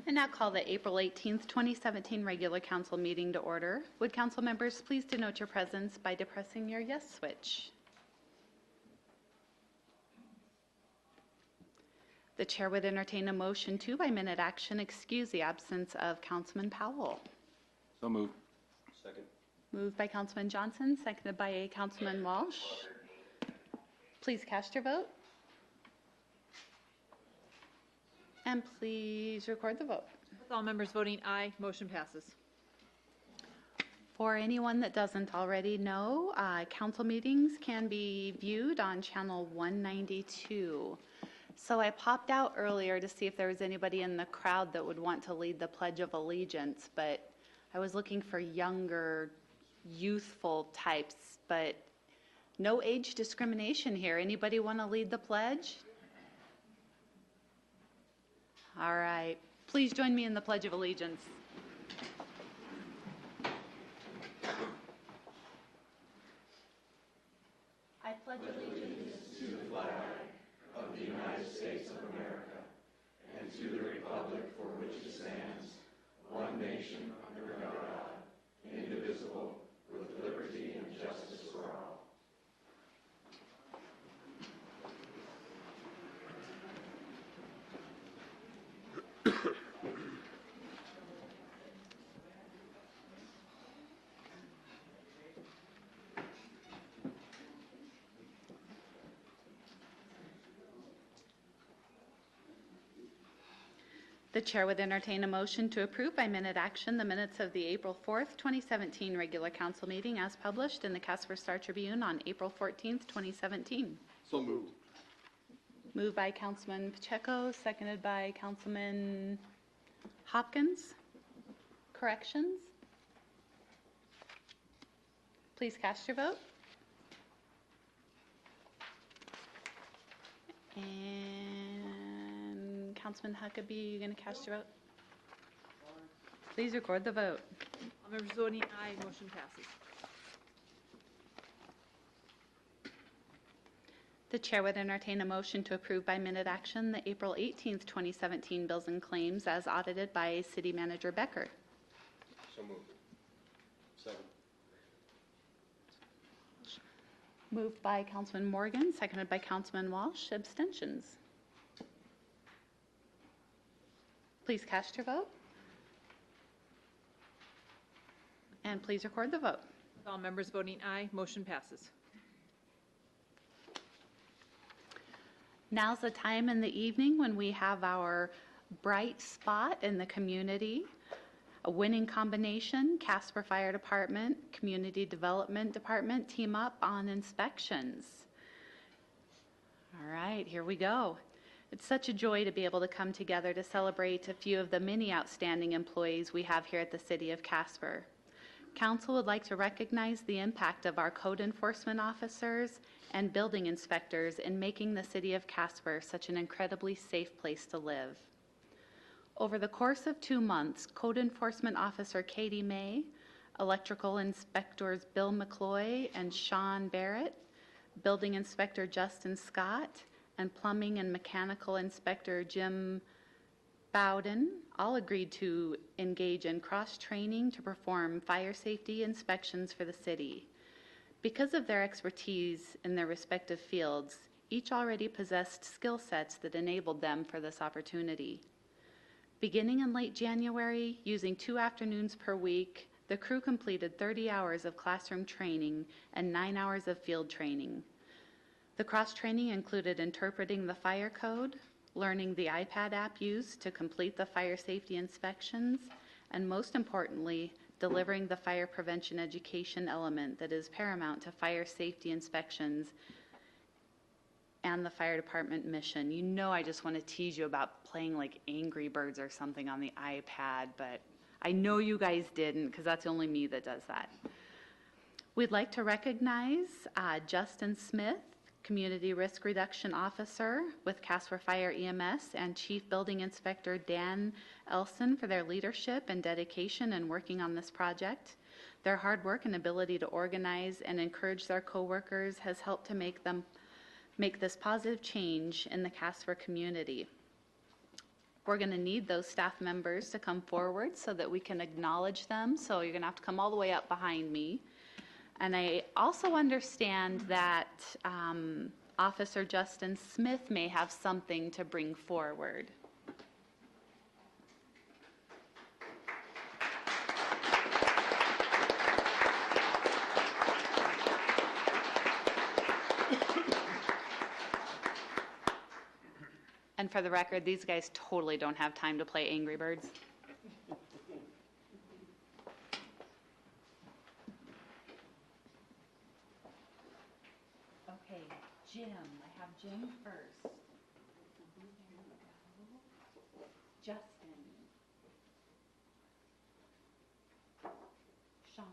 And now call the April 18th, 2017 regular council meeting to order. Would council members please denote your presence by depressing your yes switch? The chair would entertain a motion to, by minute action, excuse the absence of Councilman Powell. So moved. Second. Moved by Councilman Johnson, seconded by Councilman Walsh. Please cast your vote. And please record the vote. With all members voting aye, motion passes. For anyone that doesn't already know, council meetings can be viewed on channel 192. So I popped out earlier to see if there was anybody in the crowd that would want to lead the Pledge of Allegiance, but I was looking for younger, youthful types, but no age discrimination here. Anybody want to lead the pledge? All right. Please join me in the Pledge of Allegiance. I pledge allegiance to the flag of the United States of America and to the republic for which it stands, one nation under God, indivisible, with liberty and justice for all. The chair would entertain a motion to approve by minute action the minutes of the April 4th, 2017 regular council meeting as published in the Casper Star Tribune on April 14th, 2017. So moved. Moved by Councilman Pacheco, seconded by Councilman Hopkins. Corrections? Please cast your vote. And Councilman Huckabee, you going to cast your vote? Please record the vote. All members voting aye, motion passes. The chair would entertain a motion to approve by minute action the April 18th, 2017 bills and claims as audited by City Manager Becker. So moved. Second. Moved by Councilman Morgan, seconded by Councilman Walsh. Abstentions? Please cast your vote. And please record the vote. With all members voting aye, motion passes. Now's the time in the evening when we have our bright spot in the community. A winning combination, Casper Fire Department, Community Development Department team up on inspections. All right, here we go. It's such a joy to be able to come together to celebrate a few of the many outstanding employees we have here at the City of Casper. Council would like to recognize the impact of our code enforcement officers and building inspectors in making the City of Casper such an incredibly safe place to live. Over the course of 2 months, Code Enforcement Officer Katie May, Electrical Inspectors Bill McCloy and Sean Barrett, Building Inspector Justin Scott, and Plumbing and Mechanical Inspector Jim Bowden all agreed to engage in cross-training to perform fire safety inspections for the city. Because of their expertise in their respective fields, each already possessed skill sets that enabled them for this opportunity. Beginning in late January, using 2 afternoons per week, the crew completed 30 hours of classroom training and 9 hours of field training. The cross-training included interpreting the fire code, learning the iPad app used to complete the fire safety inspections, and most importantly, delivering the fire prevention education element that is paramount to fire safety inspections and the fire department mission. You know, I just want to tease you about playing like Angry Birds or something on the iPad, but I know you guys didn't because that's only me that does that. We'd like to recognize Justin Smith, Community Risk Reduction Officer with Casper Fire EMS, and Chief Building Inspector Dan Elson for their leadership and dedication in working on this project. Their hard work and ability to organize and encourage their coworkers has helped to make this positive change in the Casper community. We're going to need those staff members to come forward so that we can acknowledge them. So you're going to have to come all the way up behind me. And I also understand that Officer Justin Smith may have something to bring forward. And for the record, these guys totally don't have time to play Angry Birds. Okay, Jim. I have Jim first. There we go. Justin. Sean.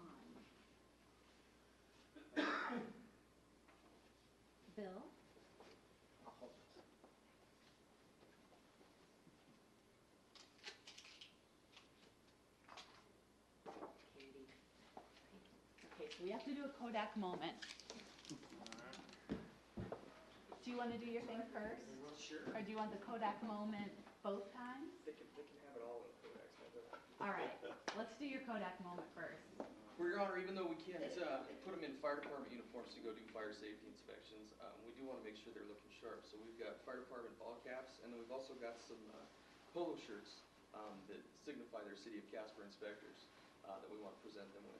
Bill. Okay, so we have to do a Kodak moment. Do you want to do your thing first? Sure. Or do you want the Kodak moment both times? They can have it all in Kodaks. All right, let's do your Kodak moment first. Well, Your Honor, even though we can't put them in fire department uniforms to go do fire safety inspections, we do want to make sure they're looking sharp. So we've got fire department ball caps, and then we've also got some polo shirts that signify their City of Casper inspectors that we want to present them with.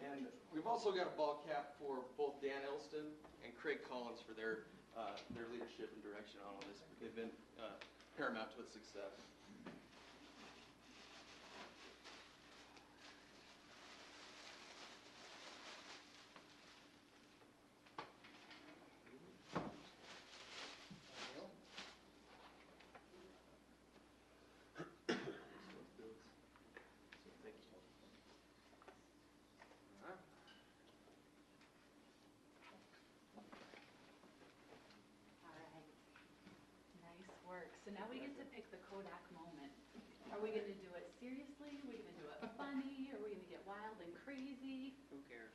And we've also got a ball cap for both Dan Elston and Craig Collins for their leadership and direction on all this. They've been paramount to its success. All right, nice work. So now we get to pick the Kodak moment. Are we going to do it seriously? Are we going to do it funny? Are we going to get wild and crazy? Who cares?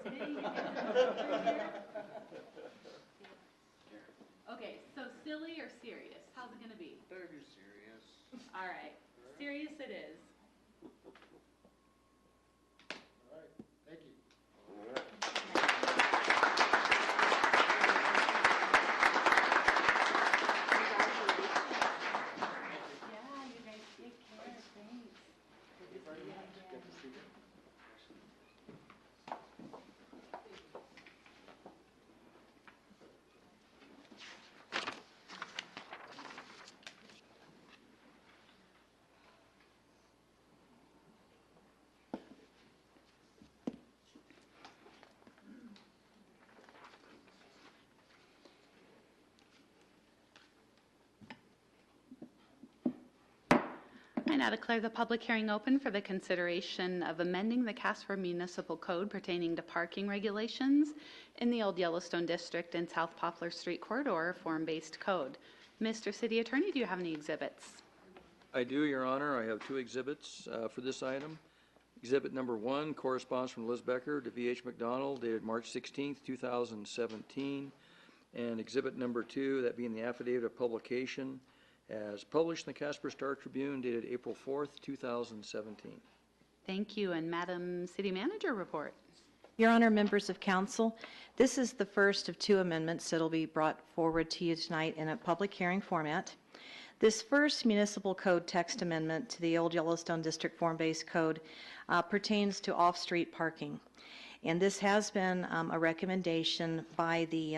Smitty, you get to Okay, so silly or serious? How's it going to be? Better be serious. All right, serious it is. All right, thank you. Yeah, you guys take care. Thanks. Good to see you again. I now declare the public hearing open for the consideration of amending the Casper Municipal Code pertaining to parking regulations in the Old Yellowstone District and South Poplar Street Corridor form-based code. Mr. City Attorney, do you have any exhibits? I do, Your Honor. I have two exhibits for this item. Exhibit number 1 corresponds from Liz Becker to V.H. McDonald dated March 16th, 2017. And exhibit number 2, that being the affidavit of publication, as published in the Casper Star Tribune dated April 4th, 2017. Thank you. And Madam City Manager report. Your Honor, members of council, this is the first of 2 amendments that will be brought forward to you tonight in a public hearing format. This first municipal code text amendment to the Old Yellowstone District form-based code pertains to off-street parking. And this has been a recommendation by the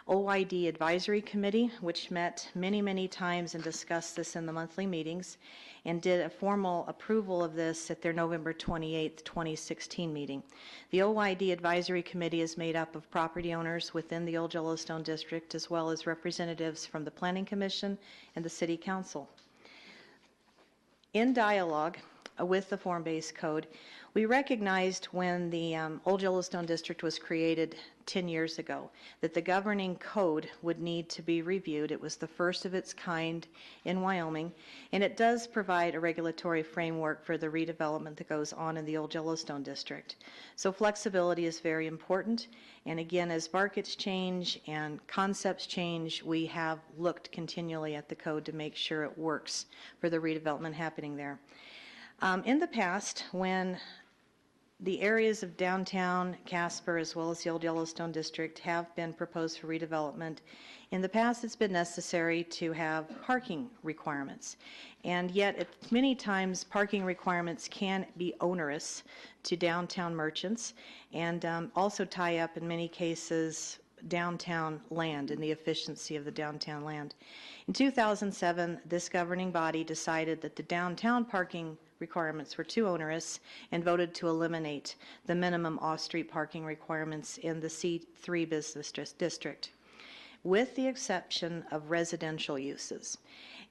OYD Advisory Committee, which met many, many times and discussed this in the monthly meetings, and did a formal approval of this at their November 28th, 2016 meeting. The OYD Advisory Committee is made up of property owners within the Old Yellowstone District, as well as representatives from the Planning Commission and the City Council. In dialogue with the form-based code. We recognized when the Old Yellowstone District was created 10 years ago that the governing code would need to be reviewed. It was the first of its kind in Wyoming, and it does provide a regulatory framework for the redevelopment that goes on in the Old Yellowstone District. So flexibility is very important, and again, as markets change and concepts change, we have looked continually at the code to make sure it works for the redevelopment happening there. In the past, when the areas of downtown Casper as well as the Old Yellowstone District have been proposed for redevelopment, in the past it's been necessary to have parking requirements. And yet, many times, parking requirements can be onerous to downtown merchants and also tie up, in many cases, downtown land and the efficiency of the downtown land. In 2007, this governing body decided that the downtown parking requirements were too onerous and voted to eliminate the minimum off-street parking requirements in the C3 business district, with the exception of residential uses.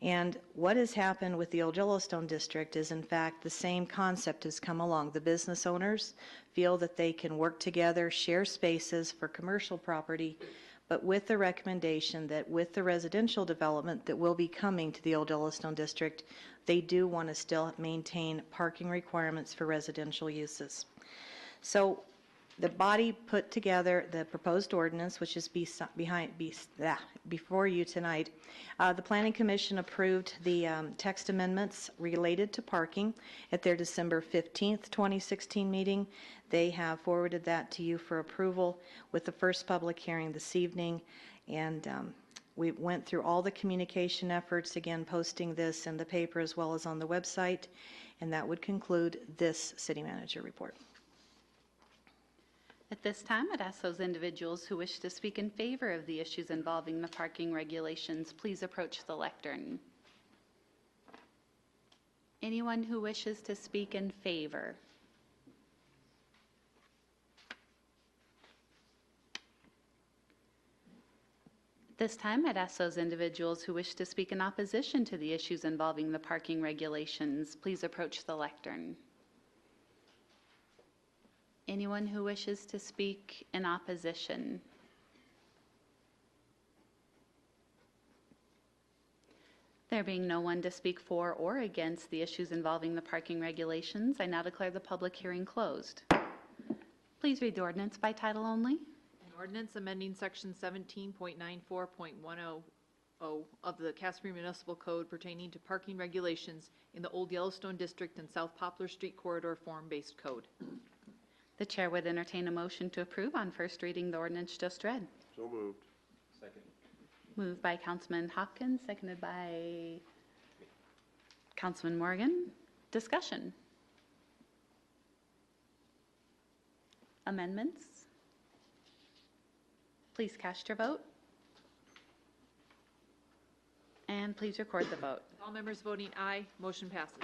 And what has happened with the Old Yellowstone District is, in fact, the same concept has come along. The business owners feel that they can work together, share spaces for commercial property, but with the recommendation that with the residential development that will be coming to the Old Yellowstone District, they do want to still maintain parking requirements for residential uses. So the body put together the proposed ordinance, which is before you tonight. The Planning Commission approved the text amendments related to parking at their December 15th, 2016 meeting. They have forwarded that to you for approval with the first public hearing this evening. And we went through all the communication efforts, again, posting this in the paper as well as on the website. And that would conclude this city manager report. At this time, I'd ask those individuals who wish to speak in favor of the issues involving the parking regulations, please approach the lectern. Anyone who wishes to speak in favor? This time, I'd ask those individuals who wish to speak in opposition to the issues involving the parking regulations, please approach the lectern. Anyone who wishes to speak in opposition? There being no one to speak for or against the issues involving the parking regulations, I now declare the public hearing closed. Please read the ordinance by title only. An ordinance amending section 17.94.10 of the Casper Municipal Code pertaining to parking regulations in the Old Yellowstone District and South Poplar Street Corridor form-based code. The chair would entertain a motion to approve on first reading the ordinance just read. So moved. Second. Moved by Councilman Hopkins, seconded by Councilman Morgan. Discussion. Amendments? Please cast your vote. And please record the vote. All members voting aye, motion passes.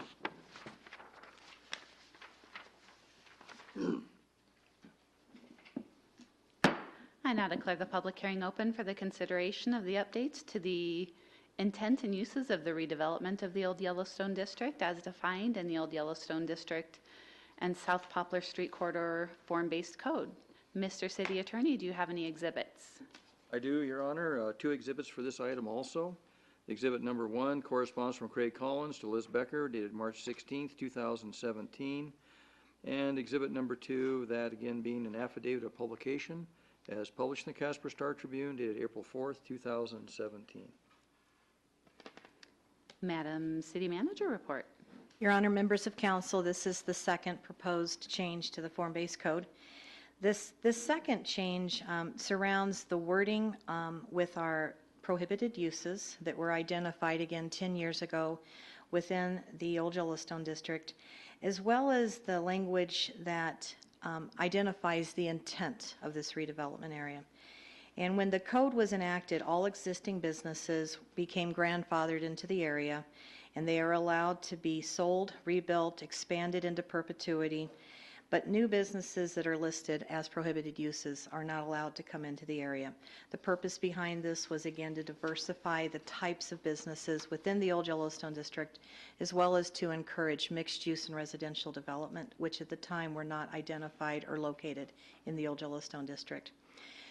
I now declare the public hearing open for the consideration of the updates to the intent and uses of the redevelopment of the Old Yellowstone District as defined in the Old Yellowstone District and South Poplar Street Corridor form-based code. Mr. City Attorney, do you have any exhibits? I do, Your Honor. Two exhibits for this item also. Exhibit number 1, correspondence from Craig Collins to Liz Becker, dated March 16th, 2017. And exhibit number 2, that again being an affidavit of publication, as published in the Casper Star Tribune, dated April 4th, 2017. Madam City Manager, report. Your Honor, members of council, this is the second proposed change to the form-based code. This second change surrounds the wording with our prohibited uses that were identified again 10 years ago within the Old Yellowstone District, as well as the language that identifies the intent of this redevelopment area. And when the code was enacted, all existing businesses became grandfathered into the area, and they are allowed to be sold, rebuilt, expanded into perpetuity. but new businesses that are listed as prohibited uses are not allowed to come into the area. The purpose behind this was, again, to diversify the types of businesses within the Old Yellowstone District, as well as to encourage mixed use and residential development, which at the time were not identified or located in the Old Yellowstone District.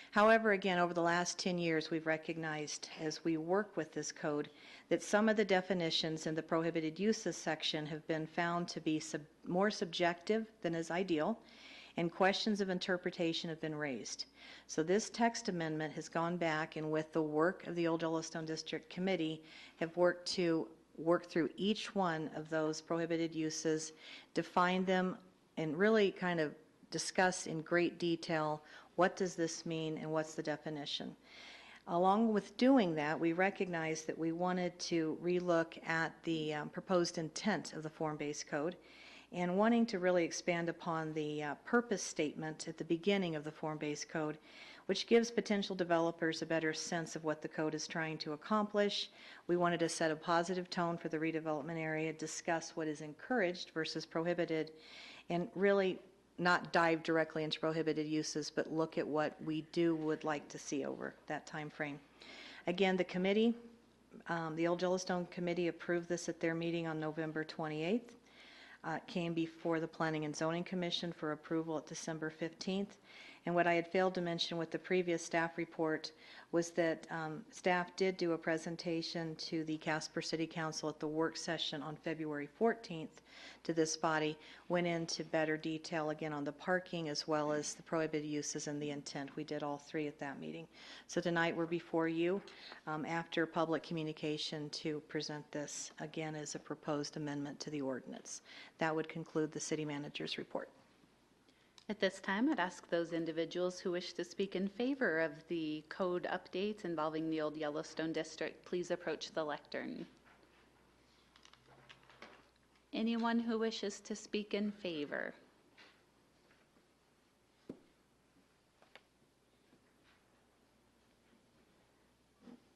However, again, over the last 10 years, we've recognized as we work with this code that some of the definitions in the prohibited uses section have been found to be more subjective than is ideal, and questions of interpretation have been raised. So this text amendment has gone back and, with the work of the Old Yellowstone District Committee, have worked to work through each one of those prohibited uses, define them, and really kind of discuss in great detail what does this mean and what's the definition. Along with doing that, we recognized that we wanted to relook at the proposed intent of the form-based code, and wanting to really expand upon the purpose statement at the beginning of the form-based code, which gives potential developers a better sense of what the code is trying to accomplish. We wanted to set a positive tone for the redevelopment area, discuss what is encouraged versus prohibited, and really not dive directly into prohibited uses, but look at what we would like to see over that time frame. Again, the committee, the Old Yellowstone Committee approved this at their meeting on November 28th. It came before the Planning and Zoning Commission for approval at December 15th. And what I had failed to mention with the previous staff report was that staff did do a presentation to the Casper City Council at the work session on February 14th to this body, went into better detail again on the parking as well as the prohibited uses and the intent. We did all three at that meeting. So tonight we're before you after public communication to present this again as a proposed amendment to the ordinance. That would conclude the city manager's report. At this time, I'd ask those individuals who wish to speak in favor of the code updates involving the Old Yellowstone District, please approach the lectern. Anyone who wishes to speak in favor?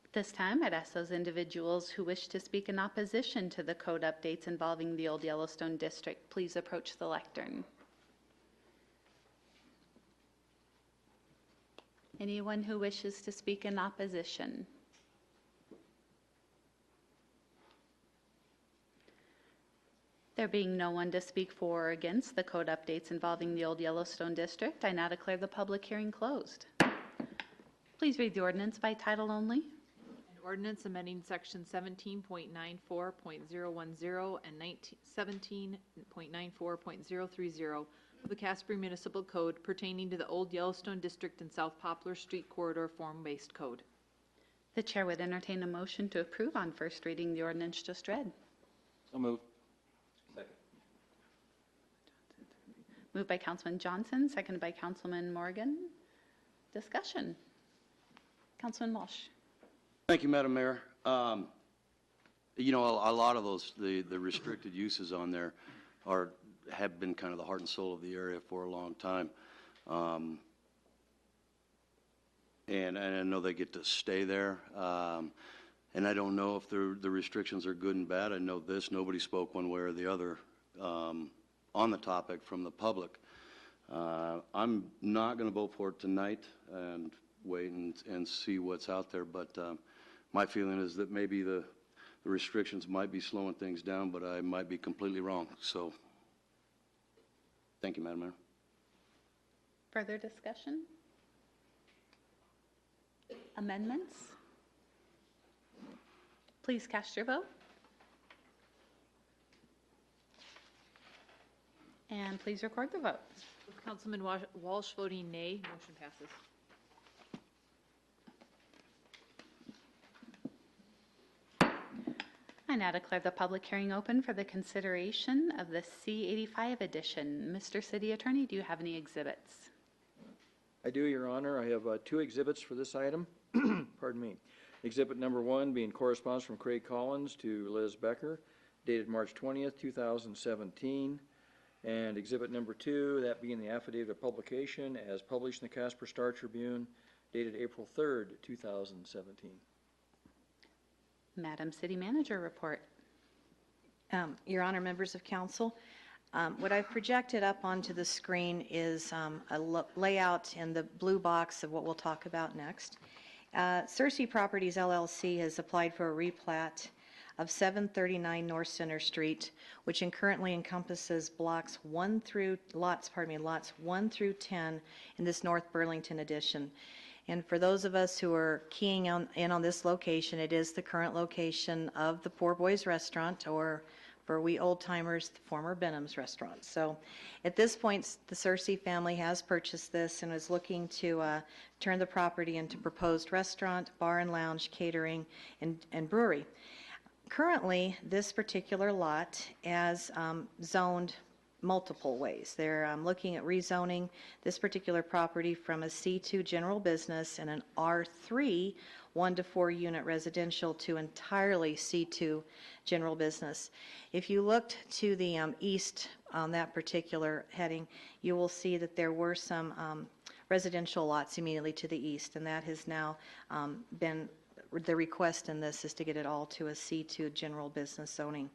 At this time, I'd ask those individuals who wish to speak in opposition to the code updates involving the Old Yellowstone District, please approach the lectern. Anyone who wishes to speak in opposition? There being no one to speak for or against the code updates involving the Old Yellowstone District, I now declare the public hearing closed. Please read the ordinance by title only. An ordinance amending section 17.94.010 and 17.94.030 of the Casper Municipal Code pertaining to the Old Yellowstone District and South Poplar Street Corridor form-based code. The chair would entertain a motion to approve on first reading the ordinance just read. So moved. Second. Moved by Councilman Johnson, seconded by Councilman Morgan. Discussion. Councilman Walsh. Thank you, Madam Mayor. You know, a lot of those, the restricted uses on there have been kind of the heart and soul of the area for a long time. And I know they get to stay there. And I don't know if the restrictions are good and bad. I know this, nobody spoke one way or the other on the topic from the public. I'm not going to vote for it tonight and wait and see what's out there, but my feeling is that maybe the restrictions might be slowing things down, but I might be completely wrong. So, thank you, Madam Mayor. Further discussion? Amendments? Please cast your vote. And please record the vote. With Councilman Walsh voting nay, motion passes. I now declare the public hearing open for the consideration of the C-85 edition. Mr. City Attorney, do you have any exhibits? I do, Your Honor. I have two exhibits for this item. Pardon me. Exhibit number 1 being correspondence from Craig Collins to Liz Becker, dated March 20th, 2017. And exhibit number 2, that being the affidavit of publication as published in the Casper Star Tribune, dated April 3rd, 2017. Madam City Manager report. Your Honor, members of council, What I've projected up onto the screen is a layout in the blue box of what we'll talk about next. Cersei Properties LLC has applied for a replat of 739 North Center Street, which currently encompasses lots 1 through 10 in this North Burlington edition. And for those of us who are keying in on this location, it is the current location of the Poor Boys Restaurant, or for we old-timers, the former Benham's Restaurant. So at this point, the Cersei family has purchased this and is looking to turn the property into proposed restaurant, bar and lounge, catering, and brewery. Currently, this particular lot is zoned multiple ways. They're looking at rezoning this particular property from a C2 general business and an R3 1 to 4 unit residential to entirely C2 general business. If you looked to the east on that particular heading, you will see that there were some residential lots immediately to the east, and that has now been, the request in this is to get it all to a C2 general business zoning.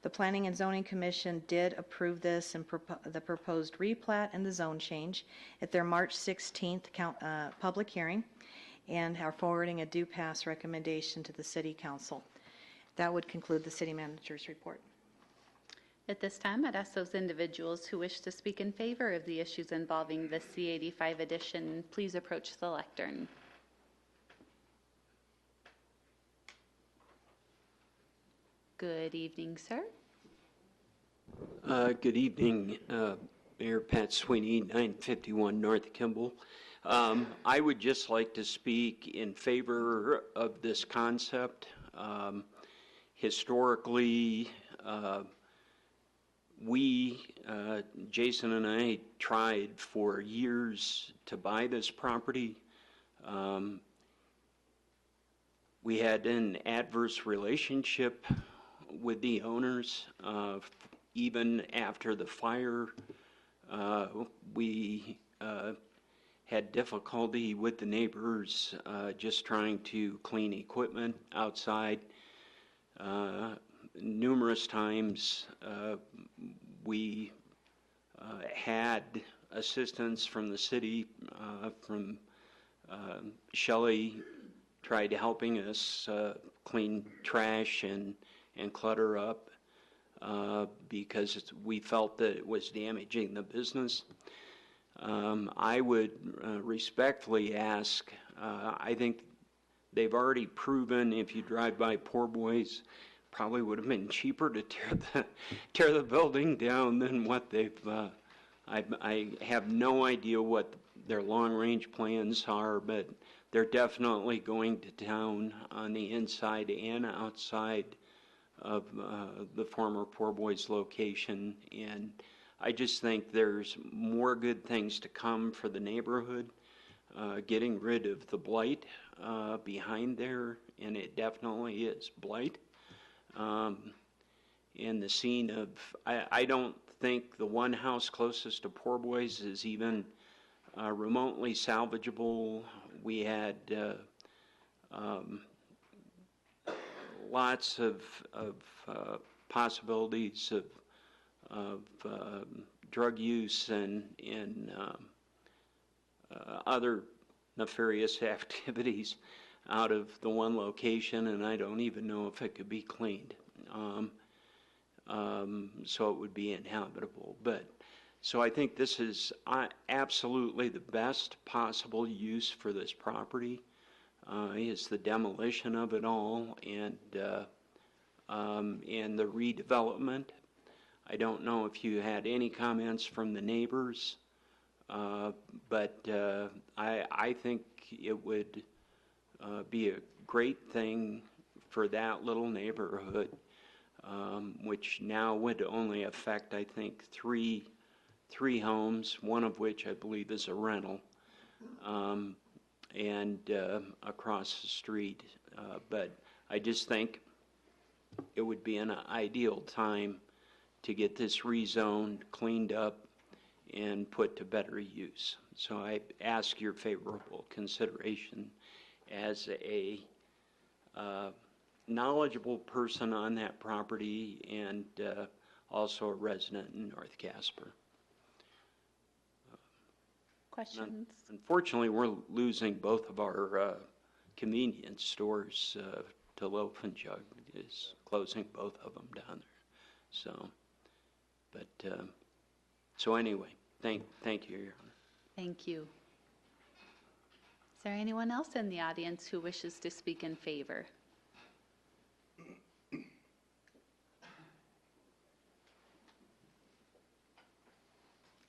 The Planning and Zoning Commission did approve this and the proposed replat and the zone change at their March 16th public hearing, and are forwarding a due pass recommendation to the City Council. That would conclude the City Manager's report. At this time, I'd ask those individuals who wish to speak in favor of the issues involving the C85 edition, please approach the lectern. Good evening, sir. Good evening, Mayor Pat Sweeney, 951 North Kimball. I would just like to speak in favor of this concept. Historically, Jason and I tried for years to buy this property. We had an adverse relationship with the owners. Even after the fire, we had difficulty with the neighbors just trying to clean equipment outside. Numerous times we had assistance from the city, from Shelley tried helping us clean trash and clutter up because we felt that it was damaging the business. I would respectfully ask, I think they've already proven, if you drive by Poor Boys, probably would have been cheaper to tear the building down than what they've, I have no idea what their long-range plans are, but they're definitely going to town on the inside and outside of the former Poor Boys location, and I just think there's more good things to come for the neighborhood, getting rid of the blight behind there, and it definitely is blight. In the scene of, I don't think the one house closest to Poor Boys is even remotely salvageable. We had lots of possibilities of drug use and other nefarious activities out of the one location, and I don't even know if it could be cleaned. So it would be inhabitable. But so I think this is absolutely the best possible use for this property. Is the demolition of it all and the redevelopment. I don't know if you had any comments from the neighbors, but I think it would be a great thing for that little neighborhood, which now would only affect, I think, three homes, one of which I believe is a rental, and across the street. But I just think it would be an ideal time to get this rezoned, cleaned up, and put to better use. So I ask your favorable consideration as a knowledgeable person on that property, and also a resident in North Casper. Questions? Unfortunately, we're losing both of our convenience stores to Loaf and Jug is closing both of them down there. So, but, so anyway, thank you, Your Honor. Thank you. Is there anyone else in the audience who wishes to speak in favor?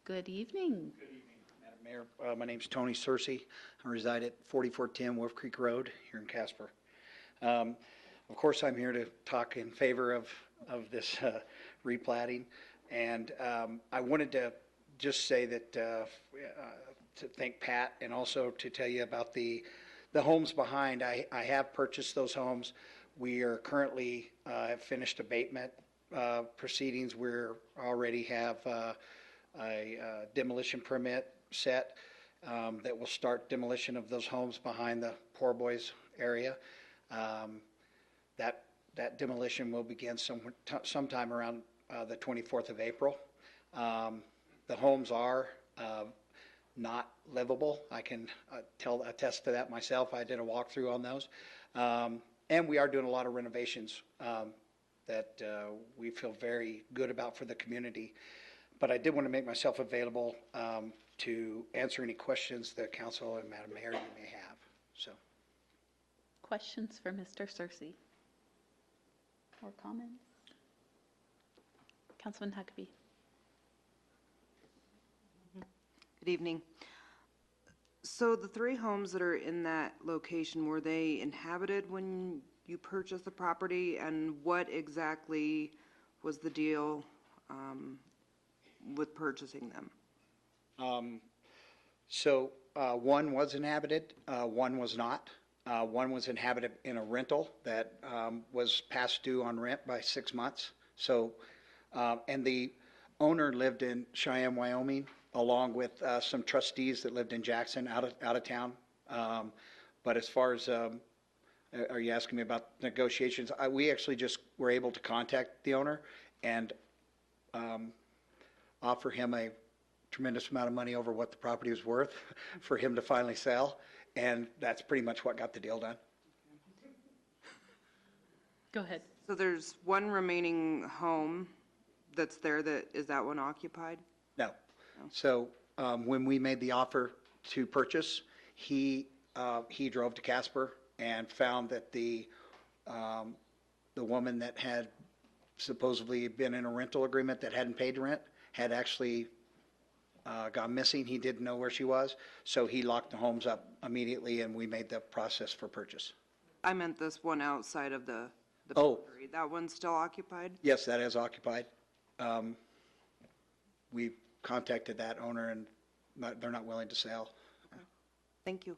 Good evening. Good evening, Madam Mayor. My name's Tony Searcy. I reside at 4410 Wolf Creek Road here in Casper. Of course, I'm here to talk in favor of this replatting. And I wanted to just say that to thank Pat and also to tell you about the homes behind. I have purchased those homes. We are currently have finished abatement proceedings. We're already have a demolition permit set that will start demolition of those homes behind the Poor Boys area. That demolition will begin sometime around the 24th of April. The homes are not livable. I can attest to that myself. I did a walkthrough on those. And we are doing a lot of renovations that we feel very good about for the community. But I did want to make myself available to answer any questions the council and Madam Mayor you may have. So, Questions for Mr. Searcy? Or comments? Councilman Huckabee. Good evening. So the 3 homes that are in that location, were they inhabited when you purchased the property? And what exactly was the deal with purchasing them? One was inhabited, one was not. One was inhabited in a rental that was past due on rent by 6 months. And the owner lived in Cheyenne, Wyoming, along with some trustees that lived in Jackson, out of town. But as far as, are you asking me about negotiations? We actually just were able to contact the owner and offer him a tremendous amount of money over what the property was worth for him to finally sell. And that's pretty much what got the deal done. Go ahead. So there's one remaining home that's there. Is that one occupied? No. So when we made the offer to purchase, he drove to Casper and found that the woman that had supposedly been in a rental agreement that hadn't paid rent had actually gone missing. He didn't know where she was, so he locked the homes up immediately, and we made the process for purchase. I meant this one outside of the Oh. property. That one's still occupied? Yes, that is occupied. We contacted that owner, and they're not willing to sell. Thank you.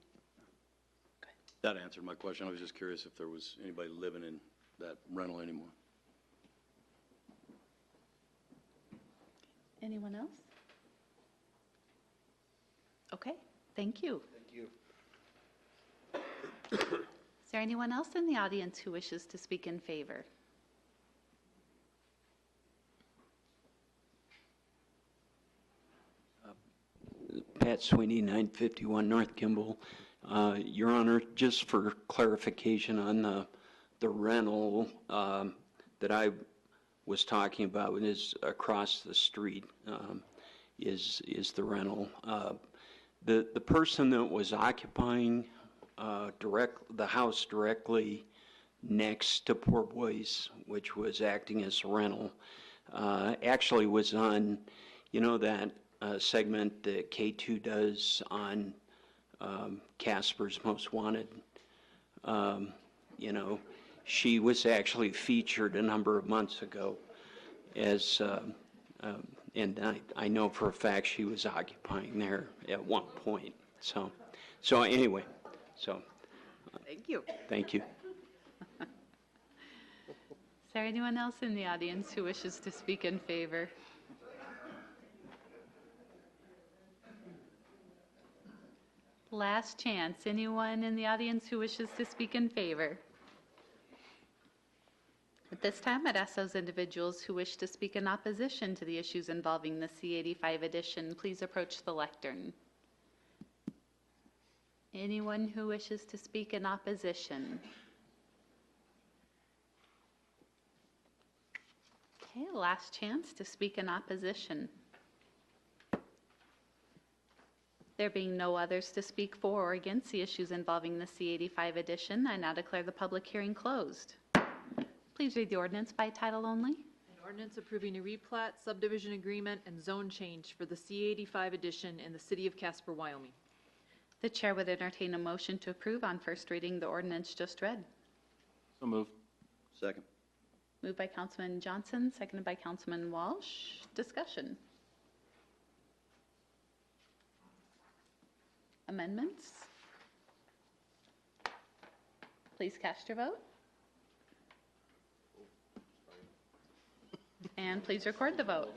That answered my question. I was just curious if there was anybody living in that rental anymore. Anyone else? Okay, thank you. Thank you. Is there anyone else in the audience who wishes to speak in favor? Pat Sweeney, 951 North Kimball. Your Honor, just for clarification on the rental that I was talking about is across the street is the rental. The person that was occupying the house directly next to Poor Boys, which was acting as a rental, actually was on, that segment that K2 does on Casper's Most Wanted. She was actually featured a number of months ago as, and I know for a fact she was occupying there at one point. So anyway, Thank you. thank you. Is there anyone else in the audience who wishes to speak in favor? Last chance. Anyone in the audience who wishes to speak in favor? At this time, I'd ask those individuals who wish to speak in opposition to the issues involving the C-85 edition, please approach the lectern. Anyone who wishes to speak in opposition? Okay, last chance to speak in opposition. There being no others to speak for or against the issues involving the C-85 edition, I now declare the public hearing closed. Please read the ordinance by title only. An ordinance approving a replat, subdivision agreement, and zone change for the C-85 edition in the city of Casper, Wyoming. The chair would entertain a motion to approve on first reading the ordinance just read. So moved. Second. Moved by Councilman Johnson, seconded by Councilman Walsh. Discussion. Amendments? Please cast your vote. And please record the vote.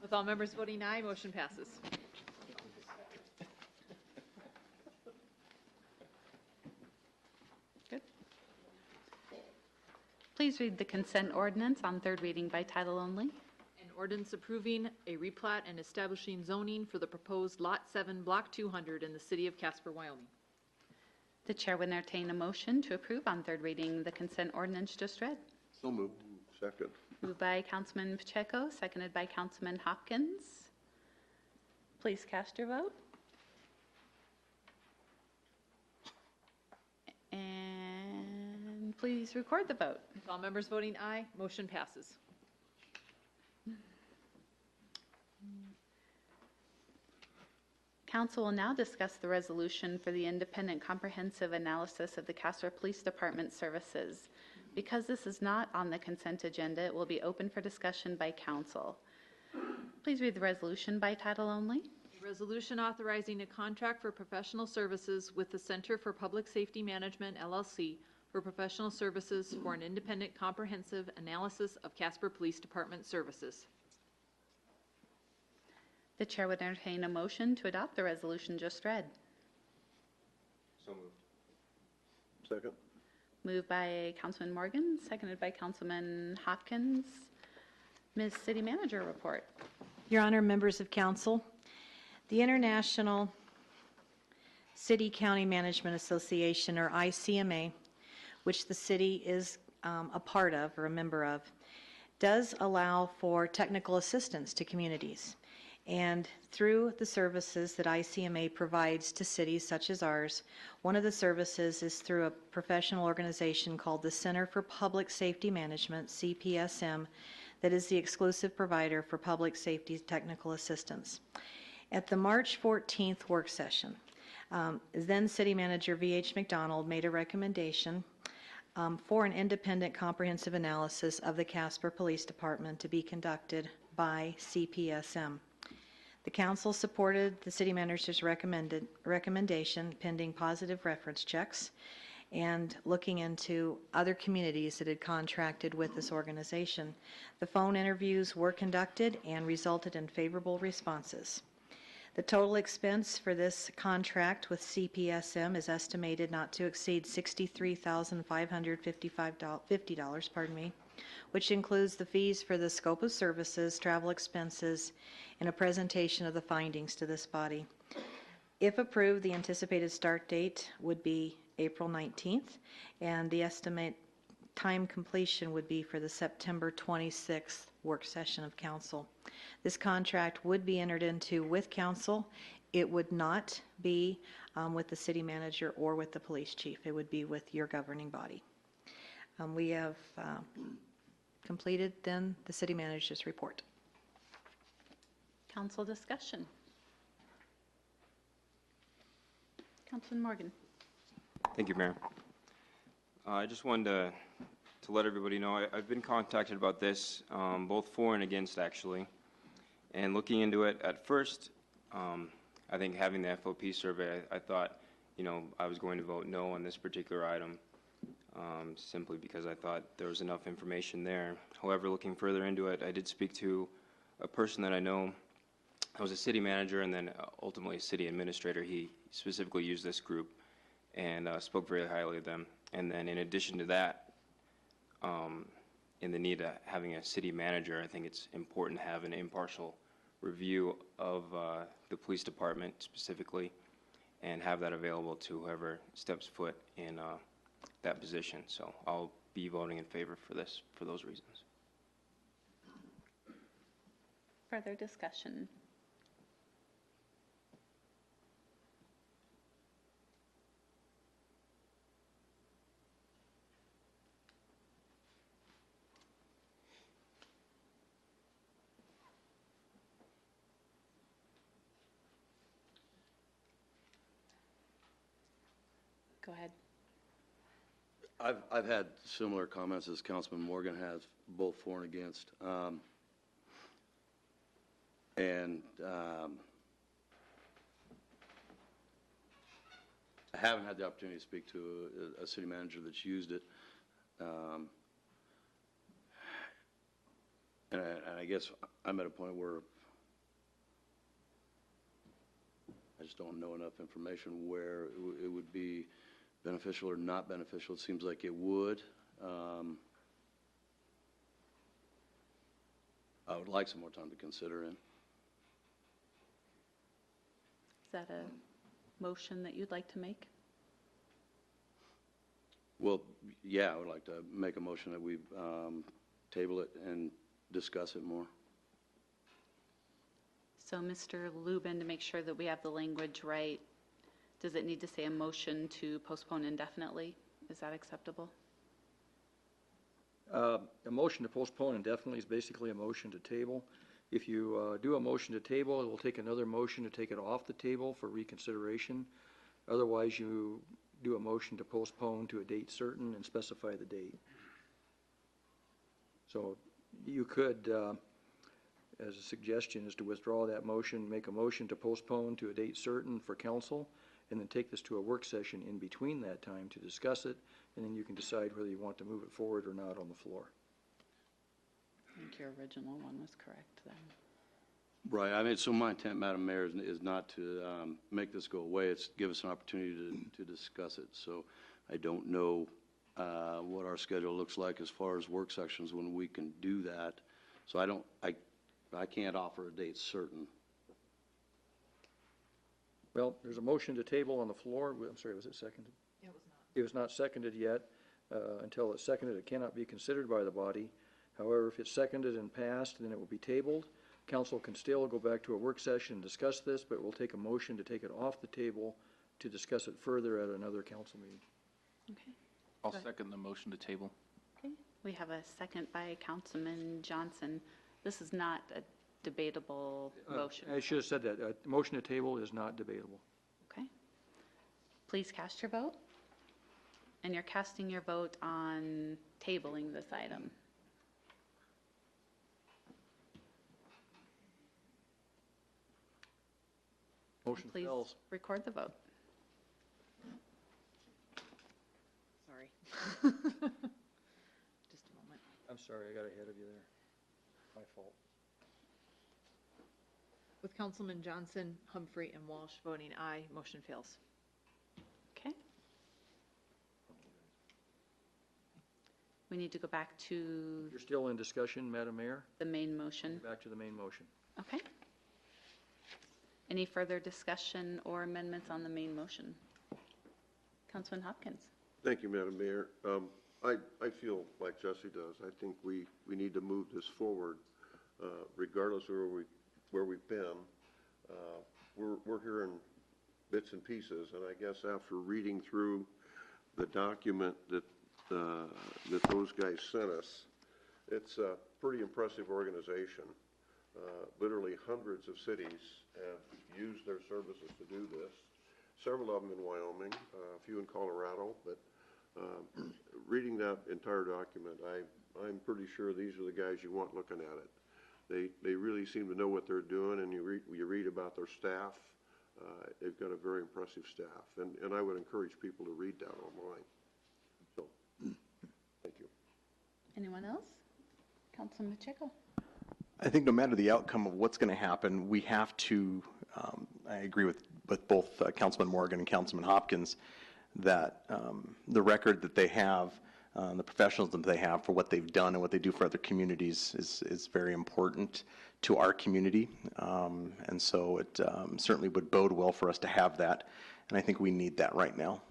With all members voting aye, motion passes. Good. Please read the consent ordinance on third reading by title only. An ordinance approving a replat and establishing zoning for the proposed Lot 7, Block 200 in the city of Casper, Wyoming. The chair would entertain a motion to approve on third reading the consent ordinance just read. So moved. Second. Moved by Councilman Pacheco, seconded by Councilman Hopkins. Please cast your vote. And please record the vote. With all members voting aye, motion passes. Council will now discuss the resolution for the independent comprehensive analysis of the Casper Police Department services. Because this is not on the consent agenda, it will be open for discussion by council. Please read the resolution by title only. A resolution authorizing a contract for professional services with the Center for Public Safety Management, LLC, for professional services for an independent comprehensive analysis of Casper Police Department services. The chair would entertain a motion to adopt the resolution just read. So moved. Second. Moved by Councilman Morgan, seconded by Councilman Hopkins. Ms. City Manager report. Your Honor, members of council, the International City County Management Association, or ICMA, which the city is a part of or a member of, does allow for technical assistance to communities. And through the services that ICMA provides to cities such as ours, one of the services is through a professional organization called the Center for Public Safety Management, CPSM, that is the exclusive provider for public safety technical assistance. At the March 14th work session, then City Manager V.H. McDonald made a recommendation for an independent comprehensive analysis of the Casper Police Department to be conducted by CPSM. The council supported the city manager's recommendation pending positive reference checks and looking into other communities that had contracted with this organization. The phone interviews were conducted and resulted in favorable responses. The total expense for this contract with CPSM is estimated not to exceed $63,550, which includes the fees for the scope of services, travel expenses, and a presentation of the findings to this body. If approved, the anticipated start date would be April 19th, and the estimate time completion would be for the September 26th work session of council. This contract would be entered into with council. It would not be with the city manager or with the police chief. It would be with your governing body. We have completed then the city manager's report. Council discussion. Councilman Morgan. Thank you, Mayor. I just wanted to let everybody know I've been contacted about this, both for and against, actually. And looking into it, at first, I think having the FOP survey, I thought, I was going to vote no on this particular item, simply because I thought there was enough information there. However, looking further into it, I did speak to a person that I know. I was a city manager and then ultimately a city administrator. He specifically used this group and spoke very highly of them. And then in addition to that, in the need of having a city manager, I think it's important to have an impartial review of the police department specifically, and have that available to whoever steps foot in that position. So I'll be voting in favor for this for those reasons. Further discussion? Go ahead. I've had similar comments as Councilman Morgan has, both for and against. I haven't had the opportunity to speak to a city manager that's used it. And I guess I'm at a point where I just don't know enough information where it would be beneficial or not beneficial. It seems like it would. I would like some more time to consider it. Is that a motion that you'd like to make? Well, yeah, I would like to make a motion that we table it and discuss it more. So Mr. Lubin, to make sure that we have the language right, does it need to say a motion to postpone indefinitely? Is that acceptable? A motion to postpone indefinitely is basically a motion to table. If you do a motion to table, it will take another motion to take it off the table for reconsideration. Otherwise, you do a motion to postpone to a date certain and specify the date. So you could, as a suggestion, is to withdraw that motion, make a motion to postpone to a date certain for council, and then take this to a work session in between that time to discuss it, and then you can decide whether you want to move it forward or not on the floor. I think your original one was correct then. Right. I mean, so my intent, Madam Mayor, is not to make this go away. It's give us an opportunity to discuss it. So I don't know what our schedule looks like as far as work sections when we can do that. So I can't offer a date certain. Well, there's a motion to table on the floor. I'm sorry, was it seconded? It was not. It was not seconded yet. Until it's seconded, it cannot be considered by the body. However, if it's seconded and passed, then it will be tabled. Council can still go back to a work session and discuss this, but we'll take a motion to take it off the table to discuss it further at another council meeting. Okay. I'll Go ahead. second the motion to table. Okay. We have a second by Councilman Johnson. This is not a debatable motion. I should have said that. A motion to table is not debatable. Okay. Please cast your vote. And you're casting your vote on tabling this item. Motion Please fails. record the vote. Sorry. Just a moment. I'm sorry, I got ahead of you there. My fault. With Councilman Johnson, Humphrey, and Walsh voting aye, motion fails. Okay. We need to go back to You're still in discussion, Madam Mayor? the main motion. Back to the main motion. Okay. Any further discussion or amendments on the main motion? Councilman Hopkins. Thank you, Madam Mayor. I feel like Jesse does. I think we need to move this forward, regardless of where we've been. We're hearing bits and pieces, and I guess after reading through the document that those guys sent us, it's a pretty impressive organization. Literally hundreds of cities have used their services to do this. Several of them in Wyoming, a few in Colorado, but reading that entire document, I'm pretty sure these are the guys you want looking at it. They really seem to know what they're doing, and you read about their staff. They've got a very impressive staff, and I would encourage people to read that online. So, thank you. Anyone else? Councilman Pacheco. I think no matter the outcome of what's going to happen, we have to, I agree with both Councilman Morgan and Councilman Hopkins, that the record that they have the professionalism they have for what they've done and what they do for other communities is very important to our community. And so it certainly would bode well for us to have that. And I think we need that right now.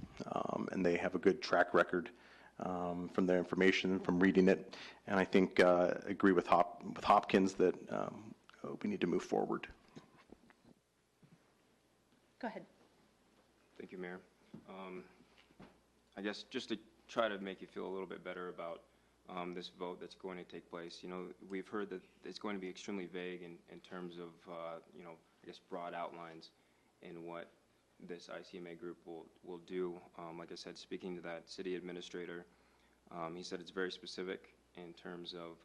And they have a good track record from their information, from reading it. And I think agree with Hopkins that we need to move forward. Go ahead. Thank you, Mayor. I guess just to try to make you feel a little bit better about this vote that's going to take place, you know, we've heard that it's going to be extremely vague in terms of, you know, I guess broad outlines in what this ICMA group will do. Like I said, speaking to that city administrator, he said it's very specific in terms of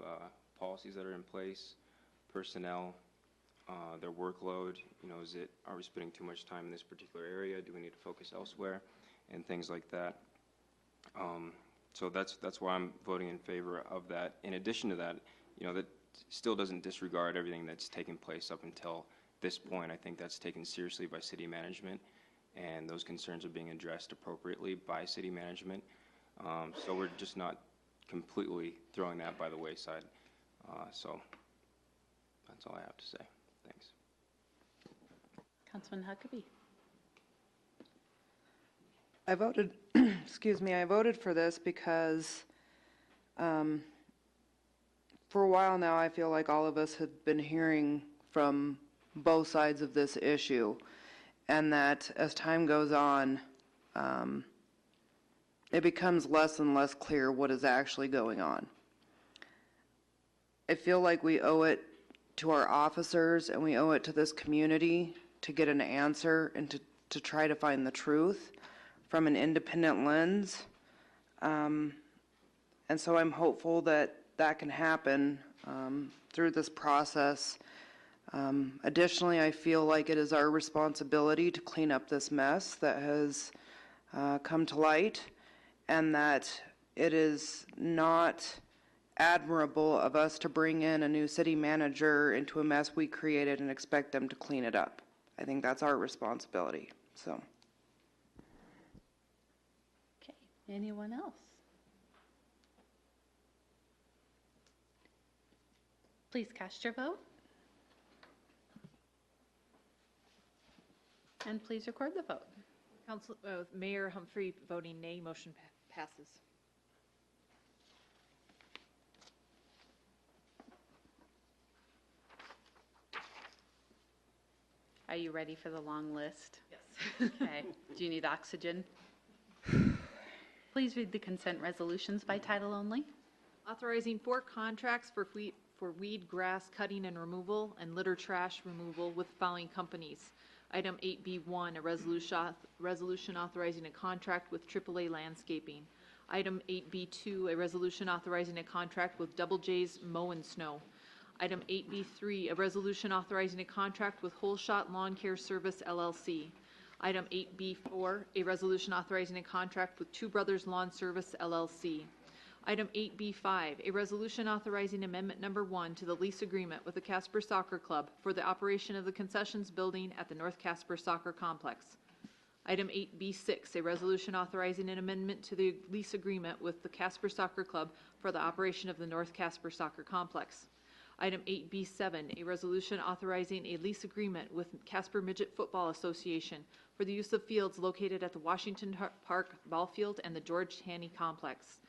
policies that are in place, personnel, their workload, you know, are we spending too much time in this particular area? Do we need to focus elsewhere? And things like that. So that's why I'm voting in favor of that. In addition to that, you know, that still doesn't disregard everything that's taken place up until this point. I think that's taken seriously by city management, and those concerns are being addressed appropriately by city management. So we're just not completely throwing that by the wayside. So that's all I have to say. Thanks. Councilman Huckabee. I voted, excuse me, I voted for this because for a while now I feel like all of us have been hearing from both sides of this issue, and that as time goes on, it becomes less and less clear what is actually going on. I feel like we owe it to our officers and we owe it to this community to get an answer and to try to find the truth from an independent lens. And so I'm hopeful that that can happen through this process. Additionally, I feel like it is our responsibility to clean up this mess that has come to light, and that it is not admirable of us to bring in a new city manager into a mess we created and expect them to clean it up. I think that's our responsibility. So. Okay, anyone else? Please cast your vote. And please record the vote. Mayor Humphrey voting nay, motion passes. Are you ready for the long list? Yes. Okay. Do you need oxygen? Please read the consent resolutions by title only. Authorizing 4 contracts for weed, grass cutting and removal and litter trash removal with following companies. Item 8B1, a resolution authorizing a contract with AAA Landscaping. Item 8B2, a resolution authorizing a contract with Double J's Mow and Snow. Item 8B3, a resolution authorizing a contract with Whole Shot Lawn Care Service, LLC. Item 8B4, a resolution authorizing a contract with Two Brothers Lawn Service, LLC. Item 8B5, a resolution authorizing amendment number 1 to the lease agreement with the Casper Soccer Club for the operation of the concessions building at the North Casper Soccer Complex. Item 8B6, a resolution authorizing an amendment to the lease agreement with the Casper Soccer Club for the operation of the North Casper Soccer Complex. Item 8B7, a resolution authorizing a lease agreement with Casper Midget Football Association for the use of fields located at the Washington Park Ball Field and the George Haney Complex.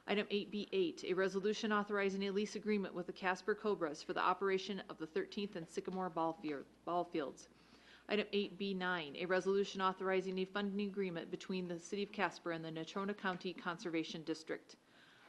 Item 8B8, a resolution authorizing a lease agreement with the Casper Cobras for the operation of the 13th and Sycamore Ball Fields. Item 8B9, a resolution authorizing a funding agreement between the City of Casper and the Natrona County Conservation District.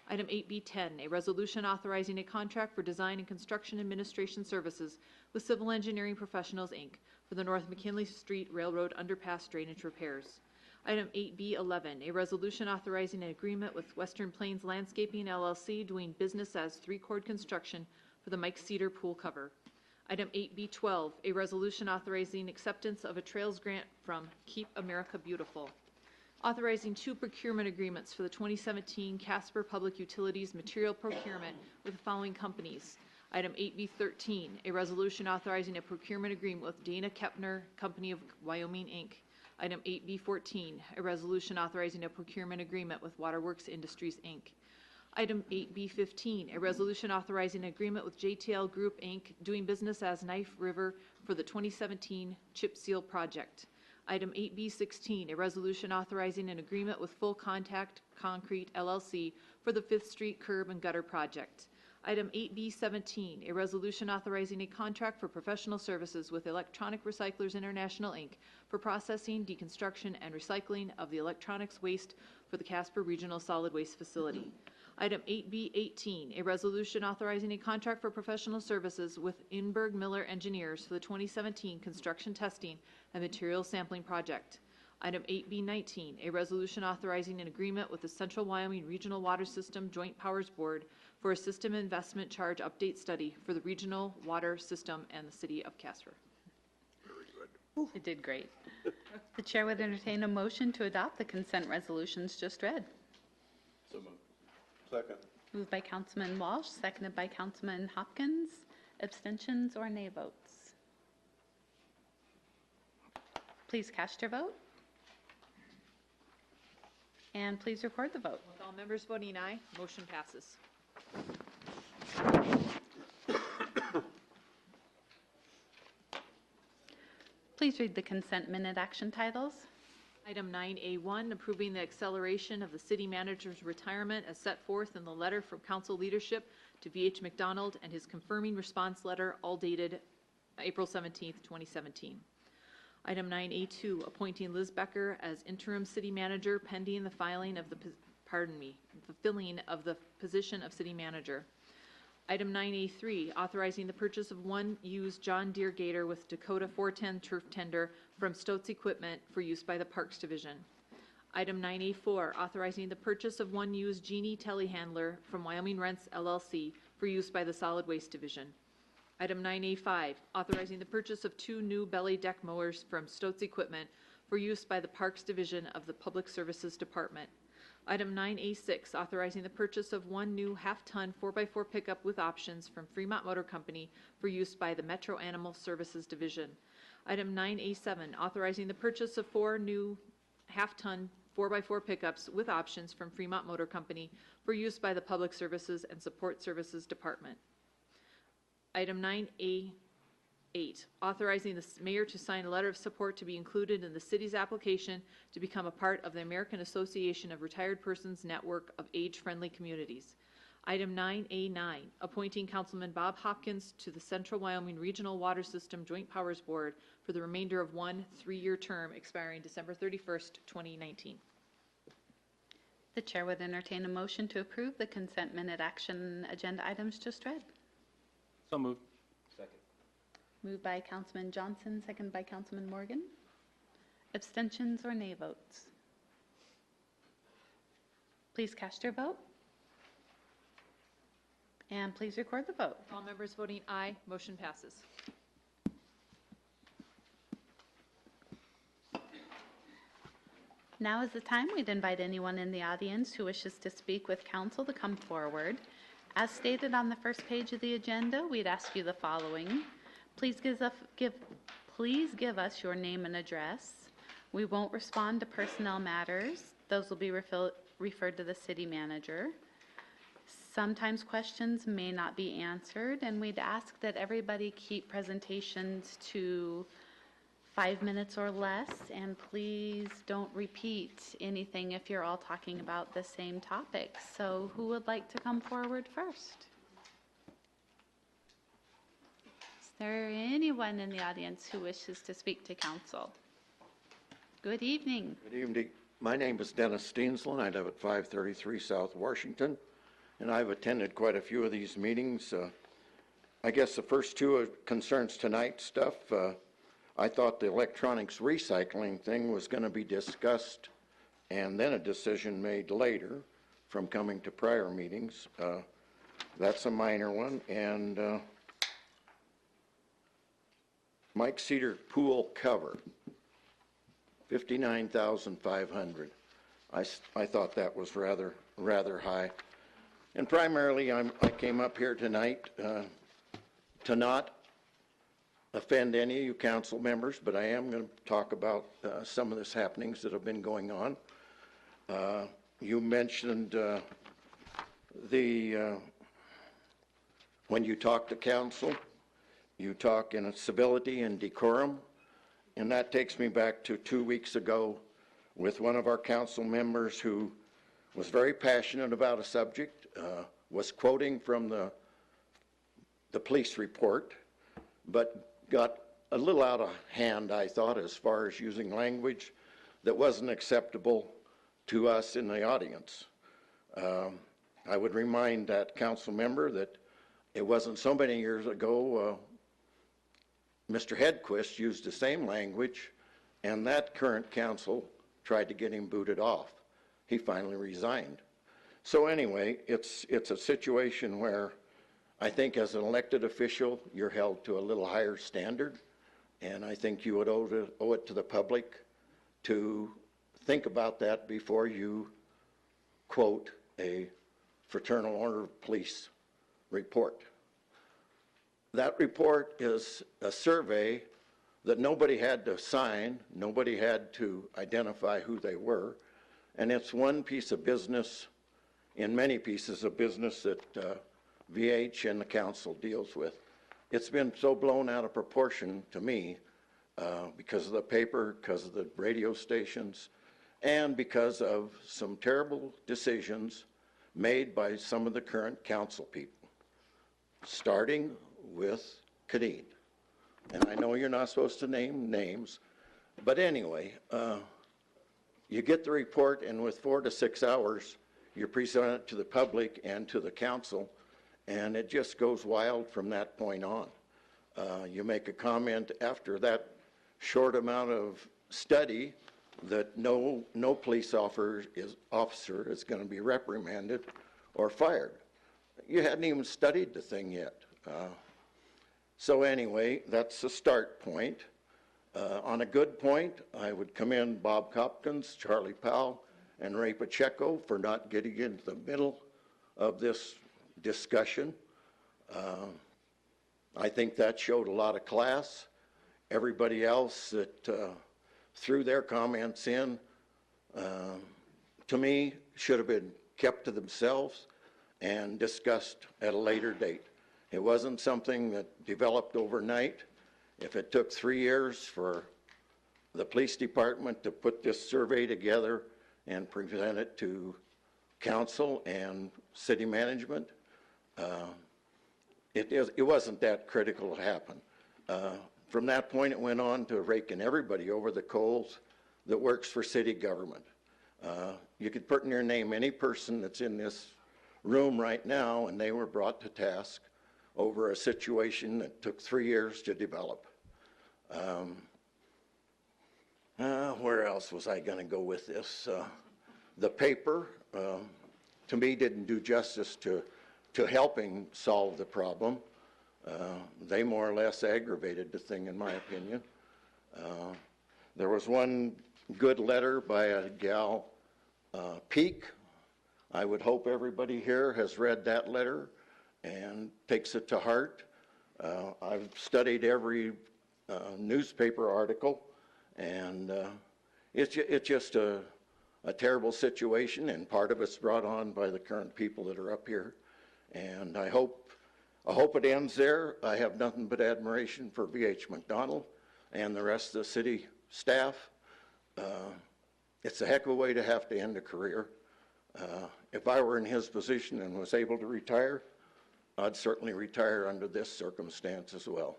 Item 8B10, a resolution authorizing a contract for design and construction administration services with Civil Engineering Professionals, Inc. for the North McKinley Street Railroad Underpass drainage repairs. Item 8B11, a resolution authorizing an agreement with Western Plains Landscaping, LLC, doing business as 3-Chord Construction for the Mike Cedar pool cover. Item 8B12, a resolution authorizing acceptance of a trails grant from Keep America Beautiful. Authorizing 2 procurement agreements for the 2017 Casper Public Utilities material procurement with the following companies. Item 8B13, a resolution authorizing a procurement agreement with Dana Kepner Company of Wyoming, Inc. Item 8B14, a resolution authorizing a procurement agreement with Waterworks Industries, Inc. Item 8B15, a resolution authorizing an agreement with JTL Group, Inc., doing business as Knife River for the 2017 chip seal project. Item 8B16, a resolution authorizing an agreement with Full Contact Concrete LLC for the 5th Street Curb and Gutter Project. Item 8B17, a resolution authorizing a contract for professional services with Electronic Recyclers International, Inc. for processing, deconstruction, and recycling of the electronics waste for the Casper Regional Solid Waste Facility. Item 8B18, a resolution authorizing a contract for professional services with Inberg Miller Engineers for the 2017 construction testing and material sampling project. Item 8B19, a resolution authorizing an agreement with the Central Wyoming Regional Water System Joint Powers Board for a system investment charge update study for the regional water system and the city of Casper. You did great. The chair would entertain a motion to adopt the consent resolutions just read. So moved. Second. Moved by Councilman Walsh, seconded by Councilman Hopkins. Abstentions or nay votes? Please cast your vote. And please record the vote. With all members voting aye, motion passes. Please read the consent minute action titles. Item 9A1, approving the acceleration of the city manager's retirement as set forth in the letter from council leadership to VH McDonald and his confirming response letter, all dated April 17th, 2017. Item 9A2, appointing Liz Becker as interim city manager pending the filing of the, the filling of the position of city manager. Item 9A3, authorizing the purchase of one used John Deere Gator with Dakota 410 turf tender from Stotz Equipment for use by the Parks Division. Item 9A4, authorizing the purchase of one used Genie telehandler from Wyoming Rents LLC for use by the Solid Waste Division. Item 9A5, authorizing the purchase of two new belly deck mowers from Stotz Equipment for use by the Parks Division of the Public Services Department. Item 9A6, authorizing the purchase of one new half-ton 4x4 pickup with options from Fremont Motor Company for use by the Metro Animal Services Division. Item 9A7, authorizing the purchase of four new half-ton 4x4 pickups with options from Fremont Motor Company for use by the Public Services and Support Services Department. Item 9A8, authorizing the mayor to sign a letter of support to be included in the city's application to become a part of the American Association of Retired Persons Network of Age-Friendly Communities. Item 9A9, appointing Councilman Bob Hopkins to the Central Wyoming Regional Water System Joint Powers Board for the remainder of one 3-year term expiring December 31st, 2019. The chair would entertain a motion to approve the consent minute action agenda items just read. So moved. Second. Moved by Councilman Johnson, seconded by Councilman Morgan. Abstentions or nay votes? Please cast your vote. And please record the vote. All members voting aye, motion passes. Now is the time we'd invite anyone in the audience who wishes to speak with council to come forward. As stated on the first page of the agenda, we'd ask you the following. Please give us your name and address. We won't respond to personnel matters. Those will be referred to the city manager. Sometimes questions may not be answered, and we'd ask that everybody keep presentations to 5 minutes or less, and please don't repeat anything if you're all talking about the same topic. So who would like to come forward first? Is there anyone in the audience who wishes to speak to council? Good evening. Good evening. My name is Dennis Steensland. I live at 533 South Washington, and I've attended quite a few of these meetings. I guess the first two concerns tonight stuff. I thought the electronics recycling thing was going to be discussed and then a decision made later from coming to prior meetings. That's a minor one. And Mike Cedar pool cover, $59,500. I thought that was rather high. And primarily I came up here tonight to not offend any of you council members, but I am going to talk about some of the happenings that have been going on. You mentioned When you talk to council, you talk in a civility and decorum, and that takes me back to 2 weeks ago with one of our council members who was very passionate about a subject, was quoting from the police report, but got a little out of hand, I thought, as far as using language that wasn't acceptable to us in the audience. I would remind that council member that it wasn't so many years ago, Mr. Hedquist used the same language, and that current council tried to get him booted off. He finally resigned. So anyway, it's a situation where I think as an elected official, you're held to a little higher standard, and I think you would owe it to the public to think about that before you quote a Fraternal Order of Police report. That report is a survey that nobody had to sign, nobody had to identify who they were, and it's one piece of business in many pieces of business that VH and the council deals with. It's been so blown out of proportion to me because of the paper, because of the radio stations, and because of some terrible decisions made by some of the current council people, starting with Kadeen. And I know you're not supposed to name names, but anyway, you get the report, and with 4 to 6 hours, you present it to the public and to the council, and it just goes wild from that point on. You make a comment after that short amount of study that no police officer is going to be reprimanded or fired. You hadn't even studied the thing yet. So anyway, that's the start point. On a good point, I would commend Bob Hopkins, Charlie Powell, and Ray Pacheco for not getting into the middle of this discussion. I think that showed a lot of class. Everybody else that threw their comments in, to me, should have been kept to themselves and discussed at a later date. It wasn't something that developed overnight. If it took 3 years for the police department to put this survey together and present it to council and city management, it wasn't that critical to happen. From that point, it went on to raking everybody over the coals that works for city government. You could put in your name any person that's in this room right now, and they were brought to task over a situation that took 3 years to develop. Where else was I going to go with this? The paper, to me, didn't do justice to helping solve the problem. They more or less aggravated the thing, in my opinion. There was one good letter by a gal, Peak. I would hope everybody here has read that letter and takes it to heart. I've studied every newspaper article, and it's just a terrible situation, and part of it's brought on by the current people that are up here. And I hope it ends there. I have nothing but admiration for V.H. McDonald and the rest of the city staff. It's a heck of a way to have to end a career. If I were in his position and was able to retire, I'd certainly retire under this circumstance as well.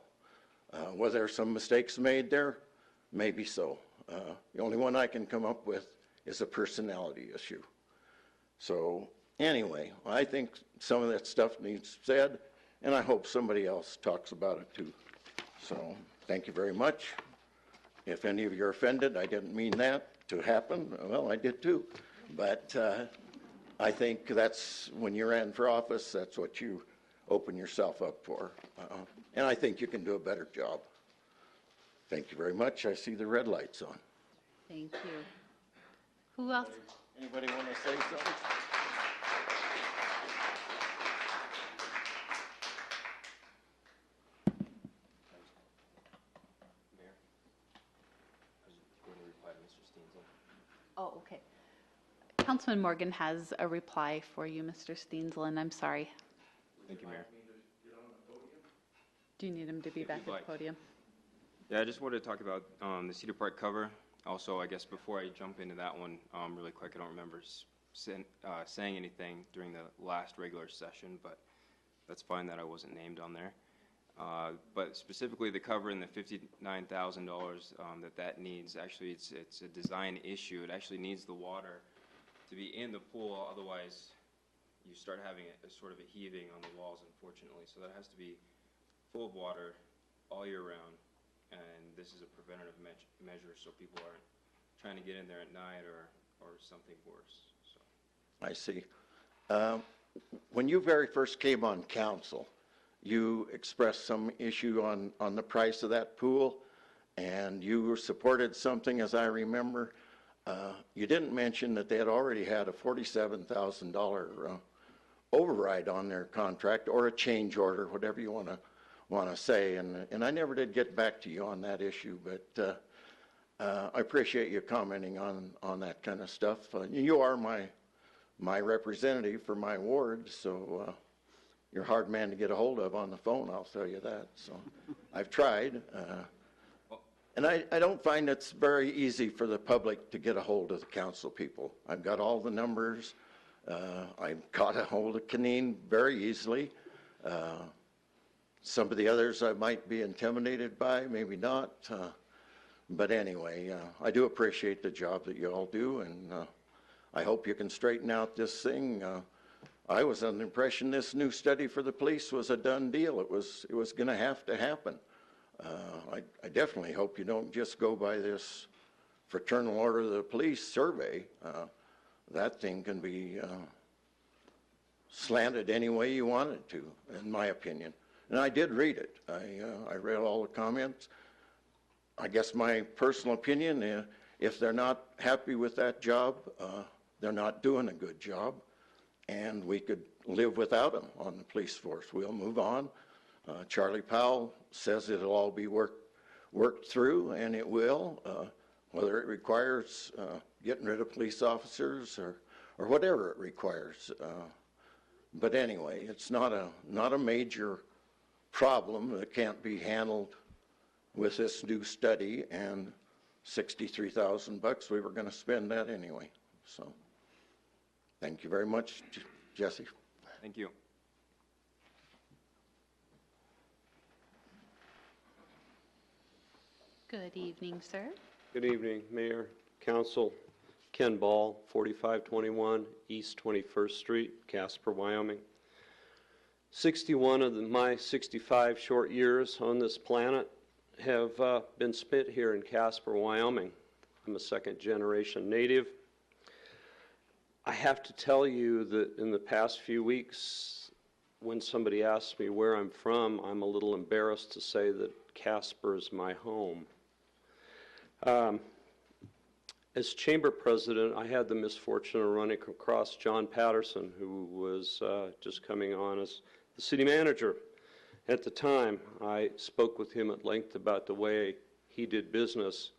Were there some mistakes made there? Maybe so. The only one I can come up with is a personality issue. So anyway, I think some of that stuff needs said, and I hope somebody else talks about it too. So thank you very much. If any of you are offended, I didn't mean that to happen. Well, I did too. But I think that's, when you ran for office, that's what you open yourself up for. And I think you can do a better job. Thank you very much. I see the red light's on. Thank you. Who else? Anybody want to say something? Oh, okay. Councilman Morgan has a reply for you, Mr. Steensland. I'm sorry. Thank you, Mayor. Do you need him to be back at the like. podium? Yeah, I just wanted to talk about the Cedar Park cover. Also, I guess before I jump into that one, really quick, I don't remember saying anything during the last regular session, but that's fine that I wasn't named on there. But specifically the cover and the $59,000 that needs, actually it's a design issue. It actually needs the water to be in the pool, otherwise you start having a sort of a heaving on the walls, unfortunately. So that has to be full of water all year round, and this is a preventative measure so people aren't trying to get in there at night or something worse. So. I see. When you very first came on council, you expressed some issue on the price of that pool, and you supported something, as I remember. You didn't mention that they had already had a $47,000 override on their contract, or a change order, whatever you want to say. And I never did get back to you on that issue, but I appreciate you commenting on that kind of stuff. You are my representative for my ward, so you're a hard man to get a hold of on the phone, I'll tell you that. So I've tried. And I don't find it's very easy for the public to get a hold of the council people. I've got all the numbers. I got a hold of Canine very easily. Some of the others I might be intimidated by, maybe not. But anyway, I do appreciate the job that you all do, and I hope you can straighten out this thing. I was under the impression this new study for the police was a done deal. It was going to happen. I definitely hope you don't just go by this Fraternal Order of the Police survey. That thing can be slanted any way you want it to, in my opinion. And I did read it. I read all the comments. I guess my personal opinion, if they're not happy with that job, they're not doing a good job, and we could live without them on the police force. We'll move on. Charlie Powell says it'll all be worked through, and it will, whether it requires getting rid of police officers or whatever it requires. But anyway, it's not a major problem that can't be handled with this new study, and $63,000, we were going to spend that anyway. So thank you very much, Jesse. Thank you. Good evening, sir. Good evening, Mayor, Council. Ken Ball, 4521 East 21st Street, Casper, Wyoming. 61 of my 65 short years on this planet have been spent here in Casper, Wyoming. I'm a second-generation native. I have to tell you that in the past few weeks, when somebody asks me where I'm from, I'm a little embarrassed to say that Casper is my home. As chamber president, I had the misfortune of running across John Patterson, who was just coming on as the city manager. At the time, I spoke with him at length about the way he did business.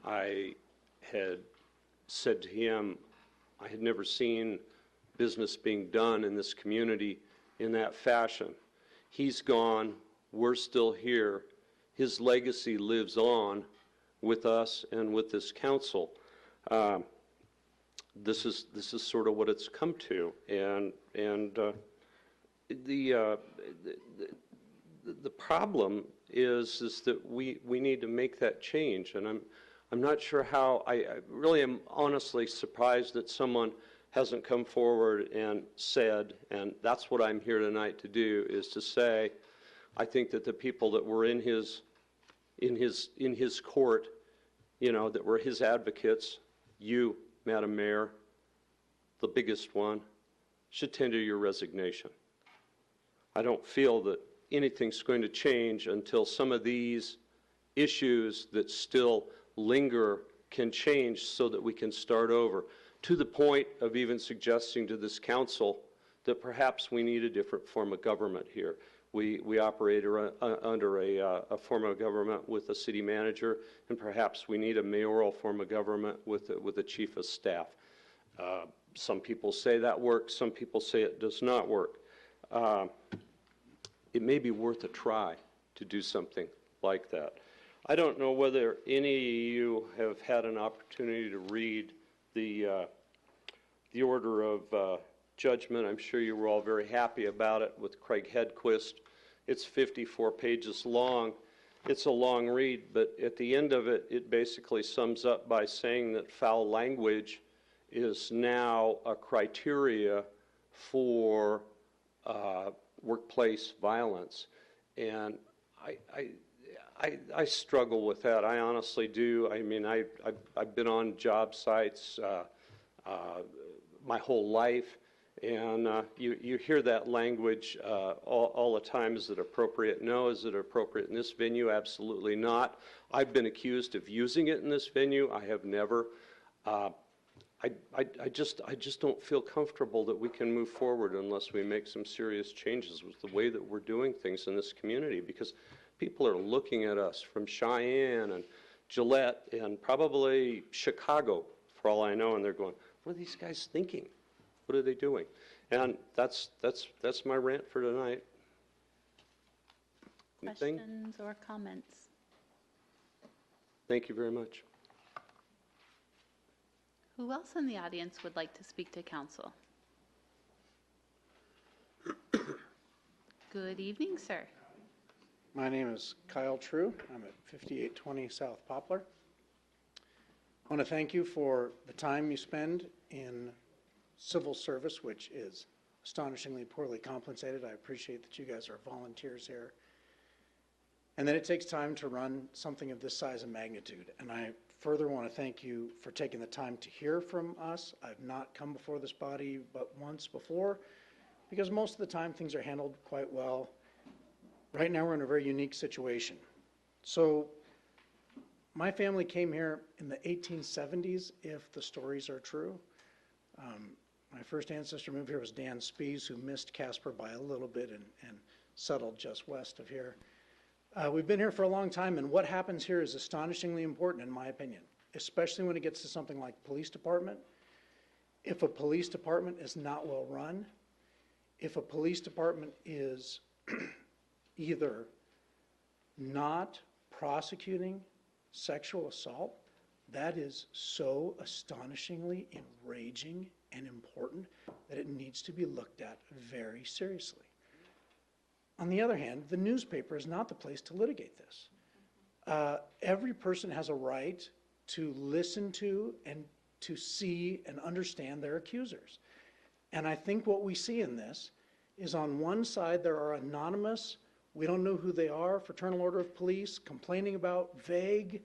I had said to him, I had never seen business being done in this community in that fashion. He's gone, we're still here. His legacy lives on with us and with this council. This is sort of what it's come to, and the problem is that we need to make that change, and I'm not sure how. I really am honestly surprised that someone hasn't come forward and said, and that's what I'm here tonight to do, is to say, I think that the people that were in his court, that were his advocates, you, Madam Mayor, the biggest one, should tender your resignation. I don't feel that anything's going to change until some of these issues that still linger can change so that we can start over, to the point of even suggesting to this council that perhaps we need a different form of government here. We operate under a form of government with a city manager, and perhaps we need a mayoral form of government with a chief of staff. Some people say that works, some people say it does not work. It may be worth a try to do something like that. I don't know whether any of you have had an opportunity to read the order of judgment. I'm sure you were all very happy about it with Craig Hedquist. It's 54 pages long. It's a long read, but at the end of it, it basically sums up by saying that foul language is now a criteria for workplace violence. And I struggle with that. I honestly do. I mean, I've been on job sites my whole life, and you hear that language all the time. Is it appropriate? No. Is it appropriate in this venue? Absolutely not. I've been accused of using it in this venue. I have never. I just don't feel comfortable that we can move forward unless we make some serious changes with the way that we're doing things in this community, because people are looking at us from Cheyenne and Gillette and probably Chicago, for all I know, and they're going, what are these guys thinking? What are they doing? And that's my rant for tonight. Anything? Questions or comments? Thank you very much. Who else in the audience would like to speak to council? Good evening, sir. My name is Kyle True. I'm at 5820 South Poplar. I want to thank you for the time you spend in civil service, which is astonishingly poorly compensated. I appreciate that you guys are volunteers here. And that it takes time to run something of this size and magnitude. And I further want to thank you for taking the time to hear from us. I've not come before this body but once before, because most of the time things are handled quite well. Right now we're in a very unique situation. So my family came here in the 1870s, if the stories are true. My first ancestor moved here was Dan Spees, who missed Casper by a little bit and settled just west of here. We've been here for a long time, and what happens here is astonishingly important, in my opinion, especially when it gets to something like police department. If a police department is not well run, if a police department is either not prosecuting sexual assault, that is so astonishingly enraging and important that it needs to be looked at very seriously. On the other hand, the newspaper is not the place to litigate this. Every person has a right to listen to and to see and understand their accusers. And I think what we see in this is, on one side there are anonymous, we don't know who they are, Fraternal Order of Police, complaining about vague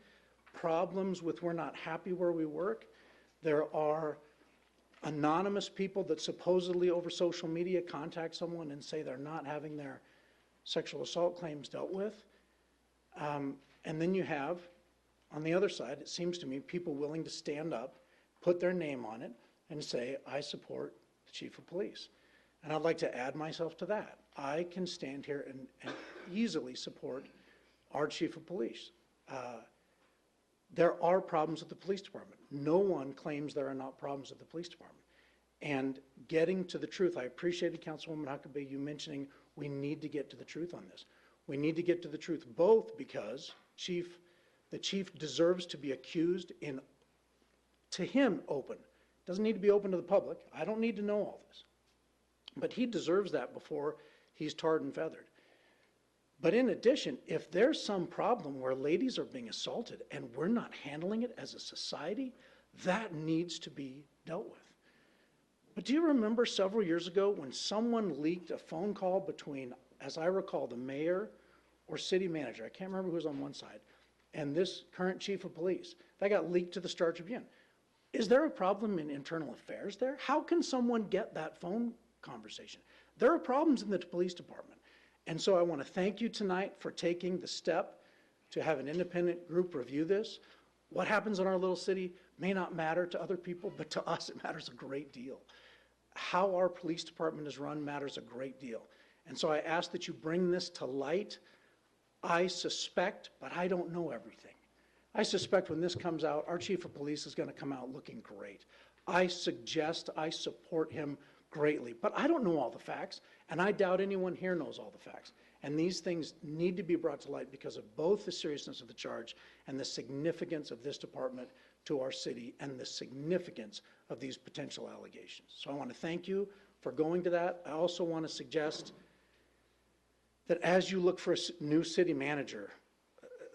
problems with we're not happy where we work. There are anonymous people that supposedly over social media contact someone and say they're not having their sexual assault claims dealt with. And then you have, on the other side, it seems to me, people willing to stand up, put their name on it, and say, I support the chief of police. And I'd like to add myself to that. I can stand here and easily support our chief of police. There are problems with the police department. No one claims there are not problems with the police department. And getting to the truth, I appreciated Councilwoman Huckabee, you mentioning we need to get to the truth on this. We need to get to the truth both because the chief deserves to be accused in, to him, open. Doesn't need to be open to the public. I don't need to know all this. But he deserves that before he's tarred and feathered. But in addition, if there's some problem where ladies are being assaulted and we're not handling it as a society, that needs to be dealt with. But do you remember several years ago when someone leaked a phone call between, as I recall, the mayor or city manager, I can't remember who was on one side, and this current chief of police? That got leaked to the Star Tribune. Is there a problem in internal affairs there? How can someone get that phone conversation? There are problems in the police department. And so I want to thank you tonight for taking the step to have an independent group review this. What happens in our little city may not matter to other people, but to us it matters a great deal. How our police department is run matters a great deal. And so I ask that you bring this to light. I suspect, but I don't know everything. I suspect when this comes out, our chief of police is going to come out looking great. I support him greatly, but I don't know all the facts, and I doubt anyone here knows all the facts. And these things need to be brought to light because of both the seriousness of the charge and the significance of this department to our city and the significance of these potential allegations. So I want to thank you for going to that. I also want to suggest that as you look for a new city manager,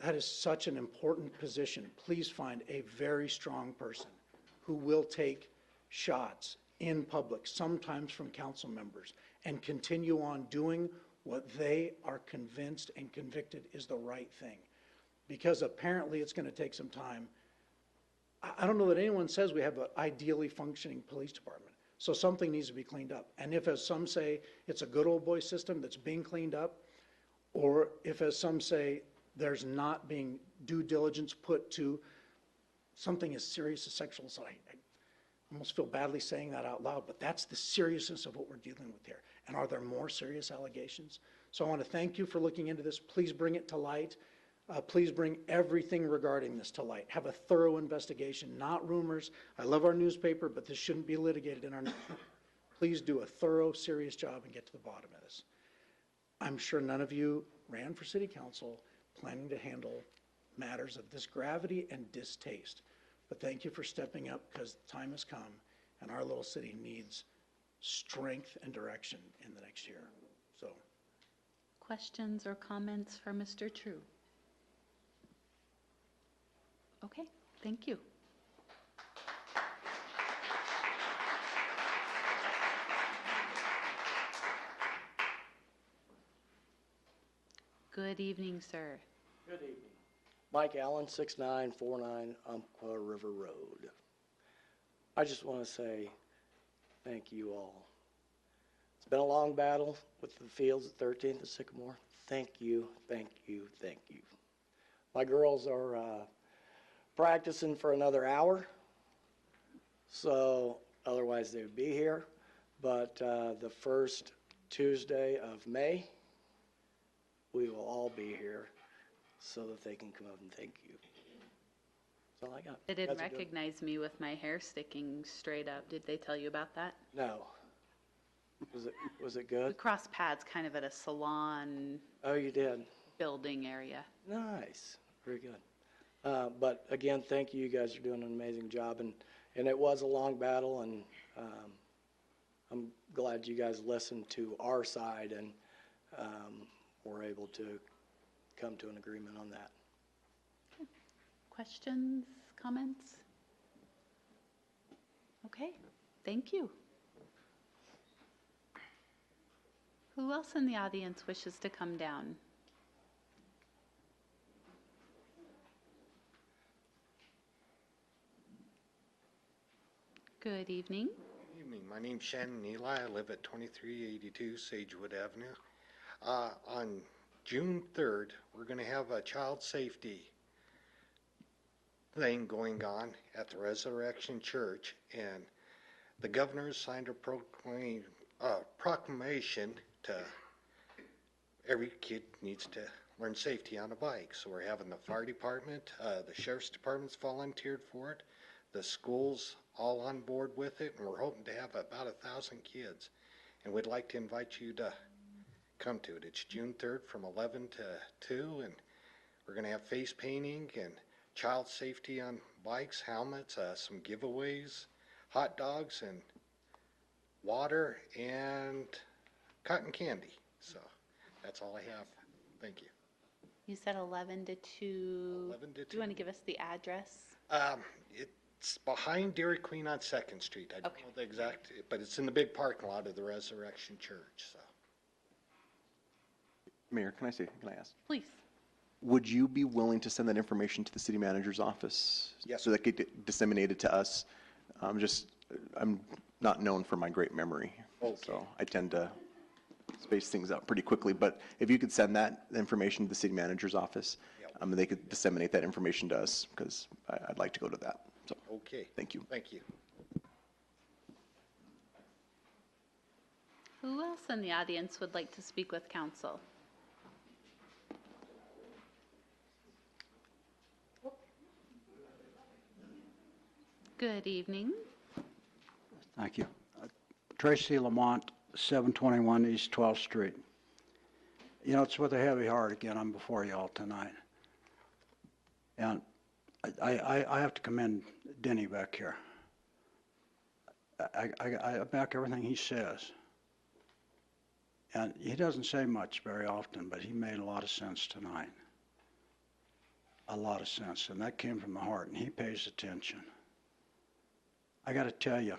that is such an important position. Please find a very strong person who will take shots in public, sometimes from council members, and continue on doing what they are convinced and convicted is the right thing. Because apparently it's going to take some time. I don't know that anyone says we have an ideally functioning police department. So something needs to be cleaned up. And if, as some say, it's a good old boy system that's being cleaned up, or if, as some say, there's not being due diligence put to something as serious as sexual assault. I almost feel badly saying that out loud, but that's the seriousness of what we're dealing with here. And are there more serious allegations? So I want to thank you for looking into this. Please bring it to light. Please bring everything regarding this to light. Have a thorough investigation, not rumors. I love our newspaper, but this shouldn't be litigated in our newspaper. Please do a thorough, serious job and get to the bottom of this. I'm sure none of you ran for city council planning to handle matters of this gravity and distaste. But thank you for stepping up, because the time has come and our little city needs strength and direction in the next year. So, Questions or comments for Mr. True? Okay, thank you. Good evening, sir. Good evening. Mike Allen, 6949 Umpqua River Road. I just want to say thank you all. It's been a long battle with the fields at 13th and Sycamore. Thank you, thank you, thank you. My girls are practicing for another hour, so otherwise they would be here. But the first Tuesday of May, we will all be here so that they can come up and thank you. That's all I got. They didn't That's a good- recognize me with my hair sticking straight up. Did they tell you about that? No. Was it We good? crossed paths kind of at a salon Oh, you did? building area. Nice. Very good. But again, thank you. You guys are doing an amazing job. And it was a long battle, and I'm glad you guys listened to our side and were able to come to an agreement on that. Questions, comments? Okay, thank you. Who else in the audience wishes to come down? Good evening. Good evening. My name's Shannon Eli. I live at 2382 Sagewood Avenue. On June 3rd, we're going to have a child safety thing going on at the Resurrection Church, and the governor signed a proclamation to every kid needs to learn safety on a bike. So we're having the fire department, the sheriff's department's volunteered for it, the schools all on board with it, and we're hoping to have about 1,000 kids. And we'd like to invite you to come to it. It's June 3rd from 11 to 2, and we're going to have face painting and child safety on bikes, helmets, some giveaways, hot dogs, and water, and cotton candy. So that's all I have. Thank you. You said 11 to 2. 11 to 2. Do you want to give us the address? It's behind Dairy Queen on 2nd Street. I don't know the exact, but it's in the big parking lot of the Resurrection Church. So. Mayor, can I ask? Please. Would you be willing to send that information to the city manager's office? Yes. So that could get disseminated to us? I'm not known for my great memory. Okay. So I tend to space things out pretty quickly, but if you could send that information to the city manager's office, and they could disseminate that information to us, because I'd like to go to that. So, Okay. thank you. Thank you. Who else in the audience would like to speak with council? Good evening. Thank you. Tracy Lamont, 721 East 12th Street. You know, it's with a heavy heart again, I'm before you all tonight. And I have to commend Denny back here. I back everything he says. And he doesn't say much very often, but he made a lot of sense tonight. A lot of sense, and that came from the heart, and he pays attention. I got to tell you,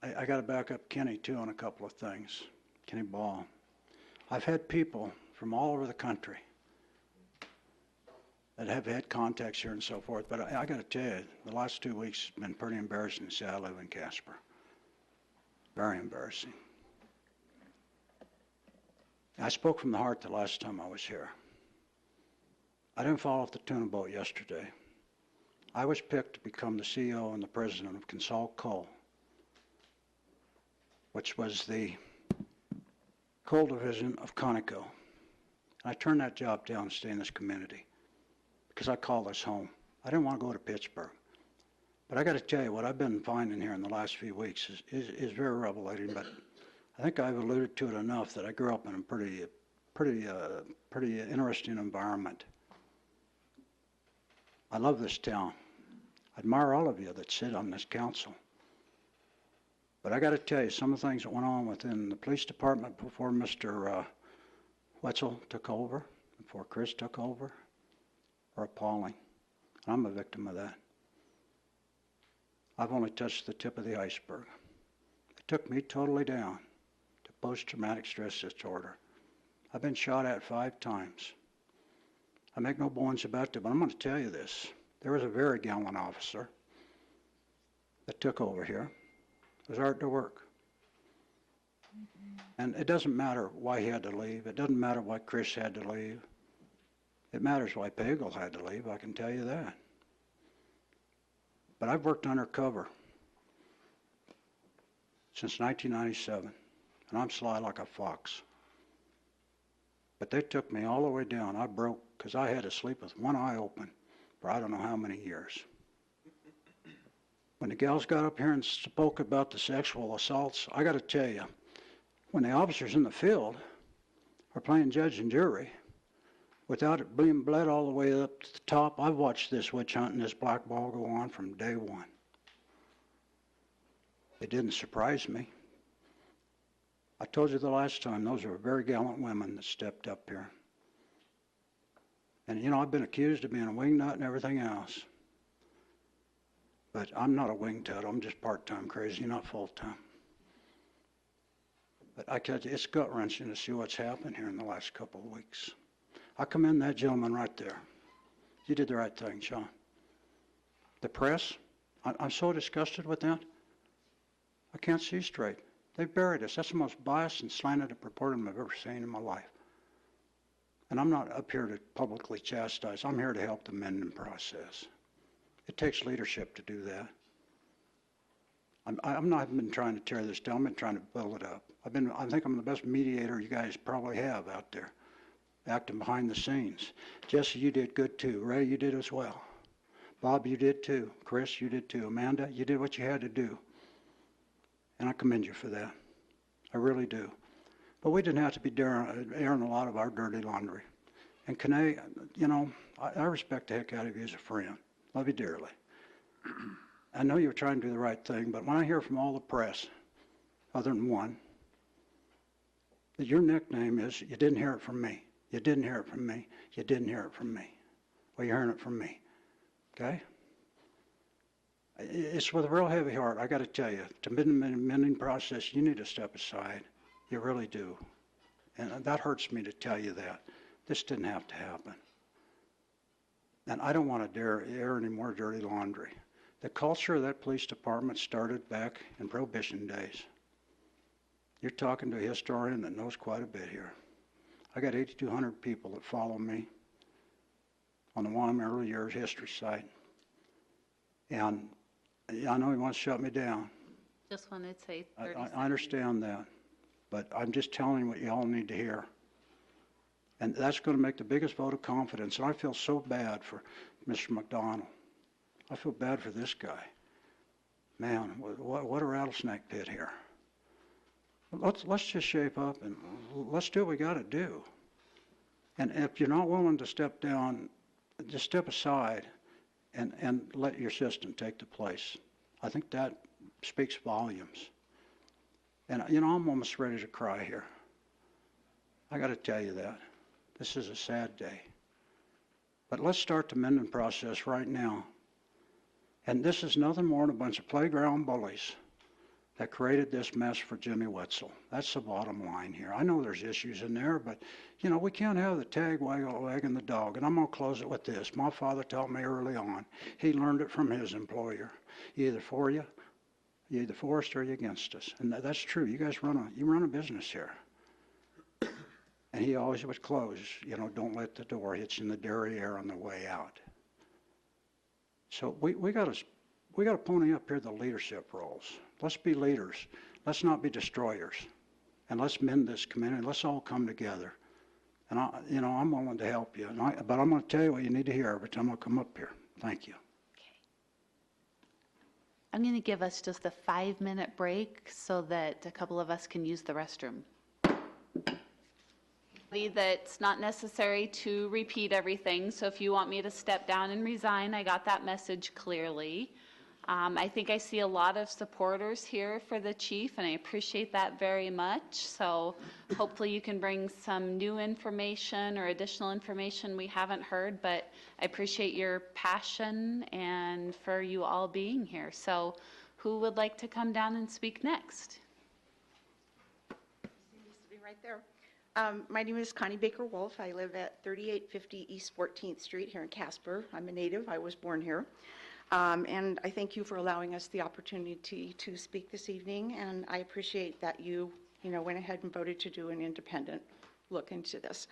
I got to back up Kenny, too, on a couple of things. Kenny Ball. I've had people from all over the country that have had contacts here and so forth, but I got to tell you, the last 2 weeks has been pretty embarrassing to say I live in Casper. Very embarrassing. I spoke from the heart the last time I was here. I didn't fall off the tuna boat yesterday. I was picked to become the CEO and the president of Consol Coal, which was the coal division of Conoco. I turned that job down to stay in this community because I call this home. I didn't want to go to Pittsburgh. But I got to tell you, what I've been finding here in the last few weeks is very revelating, but I think I've alluded to it enough that I grew up in a pretty interesting environment. I love this town. I admire all of you that sit on this council. But I got to tell you, some of the things that went on within the police department before Mr. Wetzel took over, before Chris took over, are appalling. I'm a victim of that. I've only touched the tip of the iceberg. It took me totally down to post-traumatic stress disorder. I've been shot at 5 times. I make no bones about it, but I'm going to tell you this. There was a very gallant officer that took over here. It was hard to work. And it doesn't matter why he had to leave. It doesn't matter why Chris had to leave. It matters why Pagel had to leave, I can tell you that. But I've worked undercover since 1997, and I'm sly like a fox. But they took me all the way down. I broke because I had to sleep with one eye open for I don't know how many years. When the gals got up here and spoke about the sexual assaults, I got to tell you, when the officers in the field are playing judge and jury, without it being bled all the way up to the top, I've watched this witch hunt and this black ball go on from day one. It didn't surprise me. I told you the last time, those are very gallant women that stepped up here. And, you know, I've been accused of being a wingnut and everything else. But I'm not a wingtut. I'm just part-time crazy, not full-time. But I tell you, it's gut-wrenching to see what's happened here in the last couple of weeks. I commend that gentleman right there. You did the right thing, Sean. The press, I'm so disgusted with that. I can't see straight. They've buried us. That's the most biased and slanted reporting I've ever seen in my life. And I'm not up here to publicly chastise. I'm here to help the mending process. It takes leadership to do that. I've not been trying to tear this down. I've been trying to build it up. I think I'm the best mediator you guys probably have out there, acting behind the scenes. Jesse, you did good too. Ray, you did as well. Bob, you did too. Chris, you did too. Amanda, you did what you had to do. And I commend you for that. I really do. But we didn't have to be airing a lot of our dirty laundry. And Kane, you know, I respect the heck out of you as a friend. Love you dearly. I know you're trying to do the right thing, but when I hear from all the press, other than one, that your nickname is, you didn't hear it from me. You didn't hear it from me. You didn't hear it from me. Well, you're hearing it from me. Okay? It's with a real heavy heart. I got to tell you, to mending process, you need to step aside. You really do. And that hurts me to tell you that. This didn't have to happen. And I don't want to air any more dirty laundry. The culture of that police department started back in Prohibition days. You're talking to a historian that knows quite a bit here. I got 8,200 people that follow me on the Wyoming Early Years History site. And I know he wants to shut me down. Just wanted to say 30 seconds. I understand that. But I'm just telling you what you all need to hear. And that's going to make the biggest vote of confidence. And I feel so bad for Mr. McDonald. I feel bad for this guy. Man, what a rattlesnake pit here. Let's just shape up and let's do what we got to do. And if you're not willing to step down, just step aside and let your system take the place. I think that speaks volumes. And, you know, I'm almost ready to cry here. I got to tell you that. This is a sad day. But let's start the mending process right now. And this is nothing more than a bunch of playground bullies that created this mess for Jimmy Wetzel. That's the bottom line here. I know there's issues in there, but, you know, we can't have the tag wagging the dog. And I'm going to close it with this. My father taught me early on. He learned it from his employer. You're either for you, you're either for us or you're against us. And that's true. You guys run a business here. And he always would close, you know, don't let the door hit you in the derriere on the way out. So we got to pony up here the leadership roles. Let's be leaders. Let's not be destroyers. And let's mend this community. Let's all come together. And I'm willing to help you. But I'm going to tell you what you need to hear every time I come up here. Thank you. Okay. I'm going to give us just a 5-minute break so that a couple of us can use the restroom. That's not necessary to repeat everything, so if you want me to step down and resign, I got that message clearly. I think I see a lot of supporters here for the chief, and I appreciate that very much. So hopefully you can bring some new information or additional information we haven't heard, but I appreciate your passion and for you all being here. So who would like to come down and speak next? Seems to be right there. My name is Connie Baker-Wolf. I live at 3850 East 14th Street here in Casper. I'm a native. I was born here. And I thank you for allowing us the opportunity to speak this evening, and I appreciate that you went ahead and voted to do an independent look into this.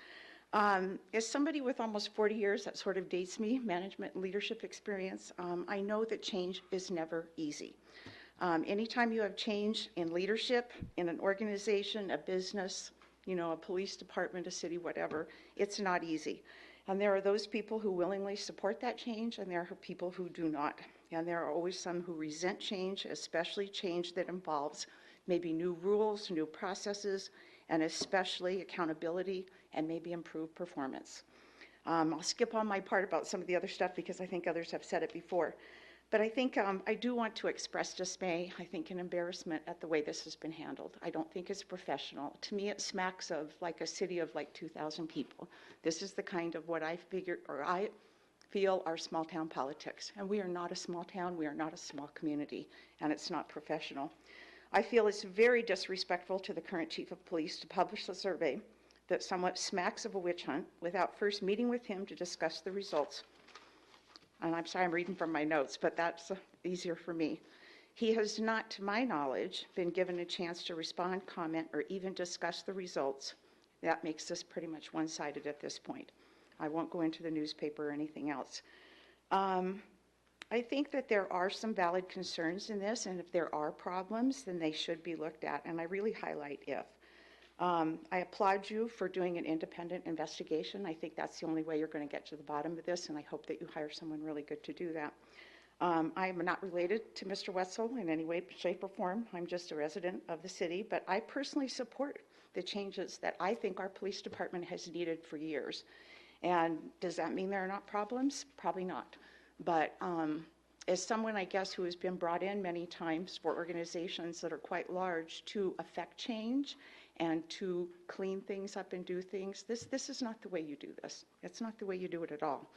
As somebody with almost 40 years, that sort of dates me, management and leadership experience, I know that change is never easy. Anytime you have change in leadership, in an organization, a business, a police department, a city, whatever, it's not easy. And there are those people who willingly support that change, and there are people who do not. And there are always some who resent change, especially change that involves maybe new rules, new processes, and especially accountability and maybe improved performance. I'll skip on my part about some of the other stuff because I think others have said it before. But I think I do want to express dismay, I think an embarrassment at the way this has been handled. I don't think it's professional. To me, it smacks of like a city of like 2,000 people. This is the kind of what I feel are small town politics. And we are not a small town, we are not a small community, and it's not professional. I feel it's very disrespectful to the current chief of police to publish a survey that somewhat smacks of a witch hunt without first meeting with him to discuss the results. And I'm sorry I'm reading from my notes, but that's easier for me. He has not, to my knowledge, been given a chance to respond, comment, or even discuss the results. That makes this pretty much one-sided at this point. I won't go into the newspaper or anything else. I think that there are some valid concerns in this, and if there are problems, then they should be looked at, and I really highlight if. I applaud you for doing an independent investigation. I think that's the only way you're going to get to the bottom of this, and I hope that you hire someone really good to do that. I am not related to Mr. Wetzel in any way, shape, or form. I'm just a resident of the city, but I personally support the changes that I think our police department has needed for years. And does that mean there are not problems? Probably not. But as someone, I guess, who has been brought in many times for organizations that are quite large to affect change and to clean things up and do things, this is not the way you do this. It's not the way you do it at all.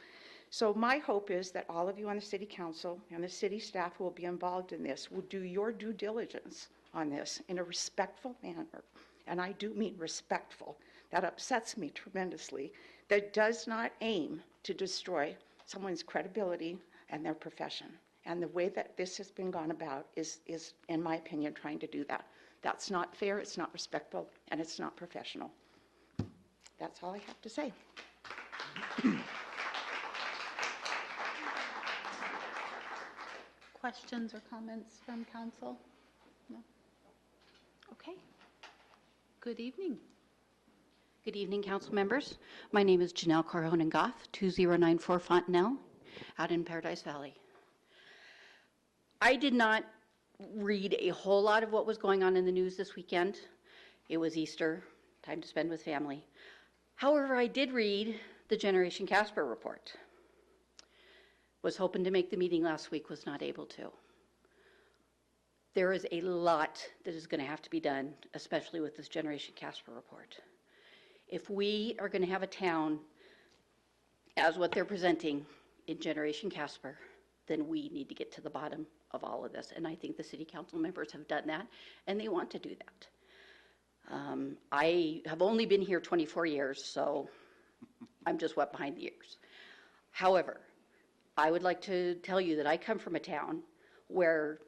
So my hope is that all of you on the city council and the city staff who will be involved in this will do your due diligence on this in a respectful manner. And I do mean respectful. That upsets me tremendously. That does not aim to destroy someone's credibility and their profession. And the way that this has been gone about is, in my opinion, trying to do that. That's not fair, it's not respectful, and it's not professional. That's all I have to say. Questions or comments from council? No? Okay. Good evening. Good evening, council members. My name is Janelle Carhonen-Goff, 2094 Fontenelle, out in Paradise Valley. I did not read a whole lot of what was going on in the news this weekend. It was Easter, time to spend with family. However, I did read the Generation Casper report. Was hoping to make the meeting last week, was not able to. There is a lot that is going to have to be done, especially with this Generation Casper report. If we are going to have a town as what they're presenting in Generation Casper, then we need to get to the bottom of all of this. And I think the city council members have done that, and they want to do that. I have only been here 24 years, so I'm just wet behind the ears. However, I would like to tell you that I come from a town where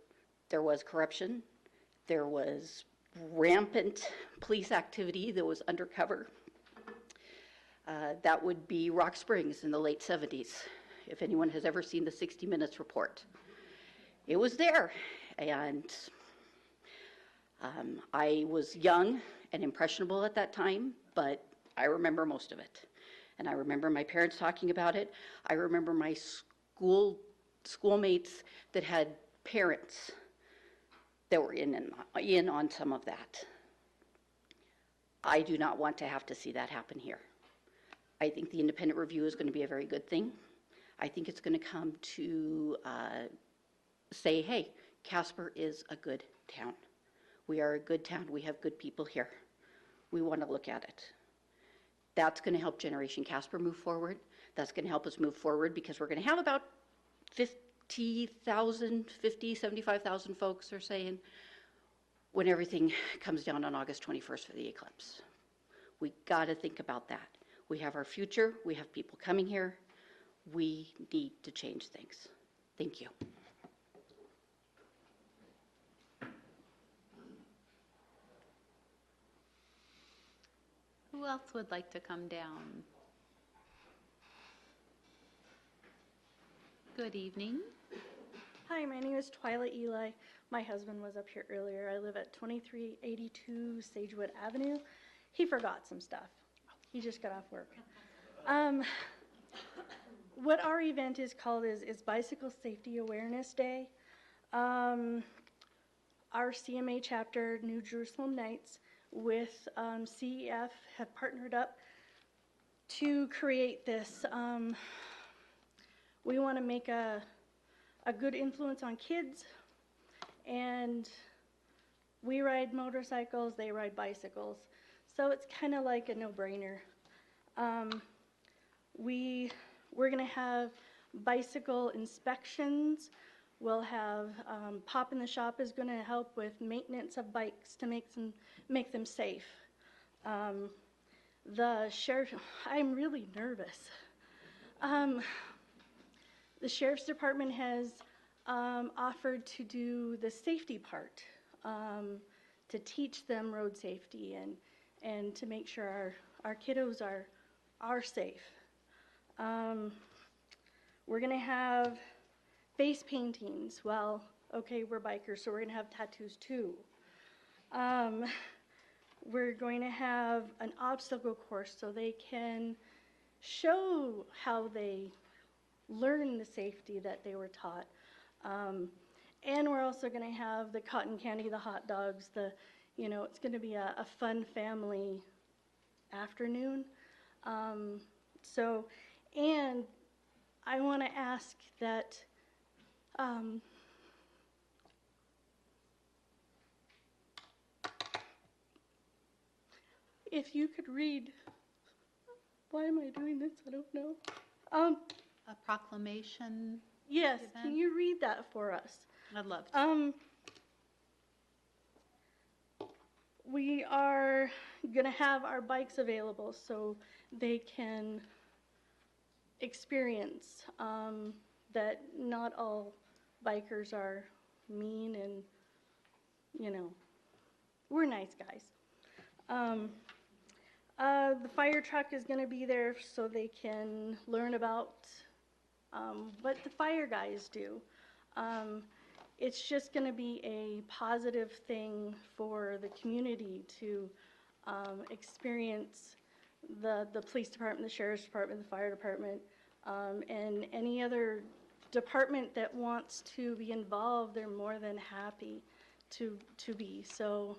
there was corruption, there was rampant police activity that was undercover. That would be Rock Springs in the late 70s, if anyone has ever seen the 60 Minutes report. It was there, and I was young and impressionable at that time, but I remember most of it. And I remember my parents talking about it. I remember my schoolmates that had parents that were in on some of that. I do not want to have to see that happen here. I think the independent review is going to be a very good thing. I think it's going to come to say, hey, Casper is a good town. We are a good town. We have good people here. We want to look at it. That's going to help Generation Casper move forward. That's going to help us move forward because we're going to have about 75,000 folks are saying when everything comes down on August 21st for the eclipse. We got to think about that. We have our future. We have people coming here. We need to change things. Thank you. Who else would like to come down? Good evening. Hi, my name is Twyla Eli. My husband was up here earlier. I live at 2382 Sagewood Avenue. He forgot some stuff. He just got off work. What our event is called is Bicycle Safety Awareness Day. Our CMA chapter, New Jerusalem Knights, with CEF have partnered up to create this. We want to make a good influence on kids, and we ride motorcycles, they ride bicycles, so it's kind of like a no-brainer. We're going to have bicycle inspections. We'll have Pop in the Shop is going to help with maintenance of bikes to make them safe. The sheriff, I'm really nervous. The Sheriff's Department has offered to do the safety part, to teach them road safety and to make sure our kiddos are safe. We're going to have face paintings. Well, okay, we're bikers, so we're going to have tattoos too. We're going to have an obstacle course so they can show how they learn the safety that they were taught. And we're also going to have the cotton candy, the hot dogs, it's going to be a fun family afternoon. And I want to ask that if you could read, why am I doing this? I don't know. A proclamation? Yes, event? Can you read that for us? I'd love to. We are going to have our bikes available so they can experience that not all bikers are mean and, we're nice guys. The fire truck is going to be there so they can learn about what the fire guys do. It's just going to be a positive thing for the community to experience the police department, the sheriff's department, the fire department, and any other department that wants to be involved, they're more than happy to be. So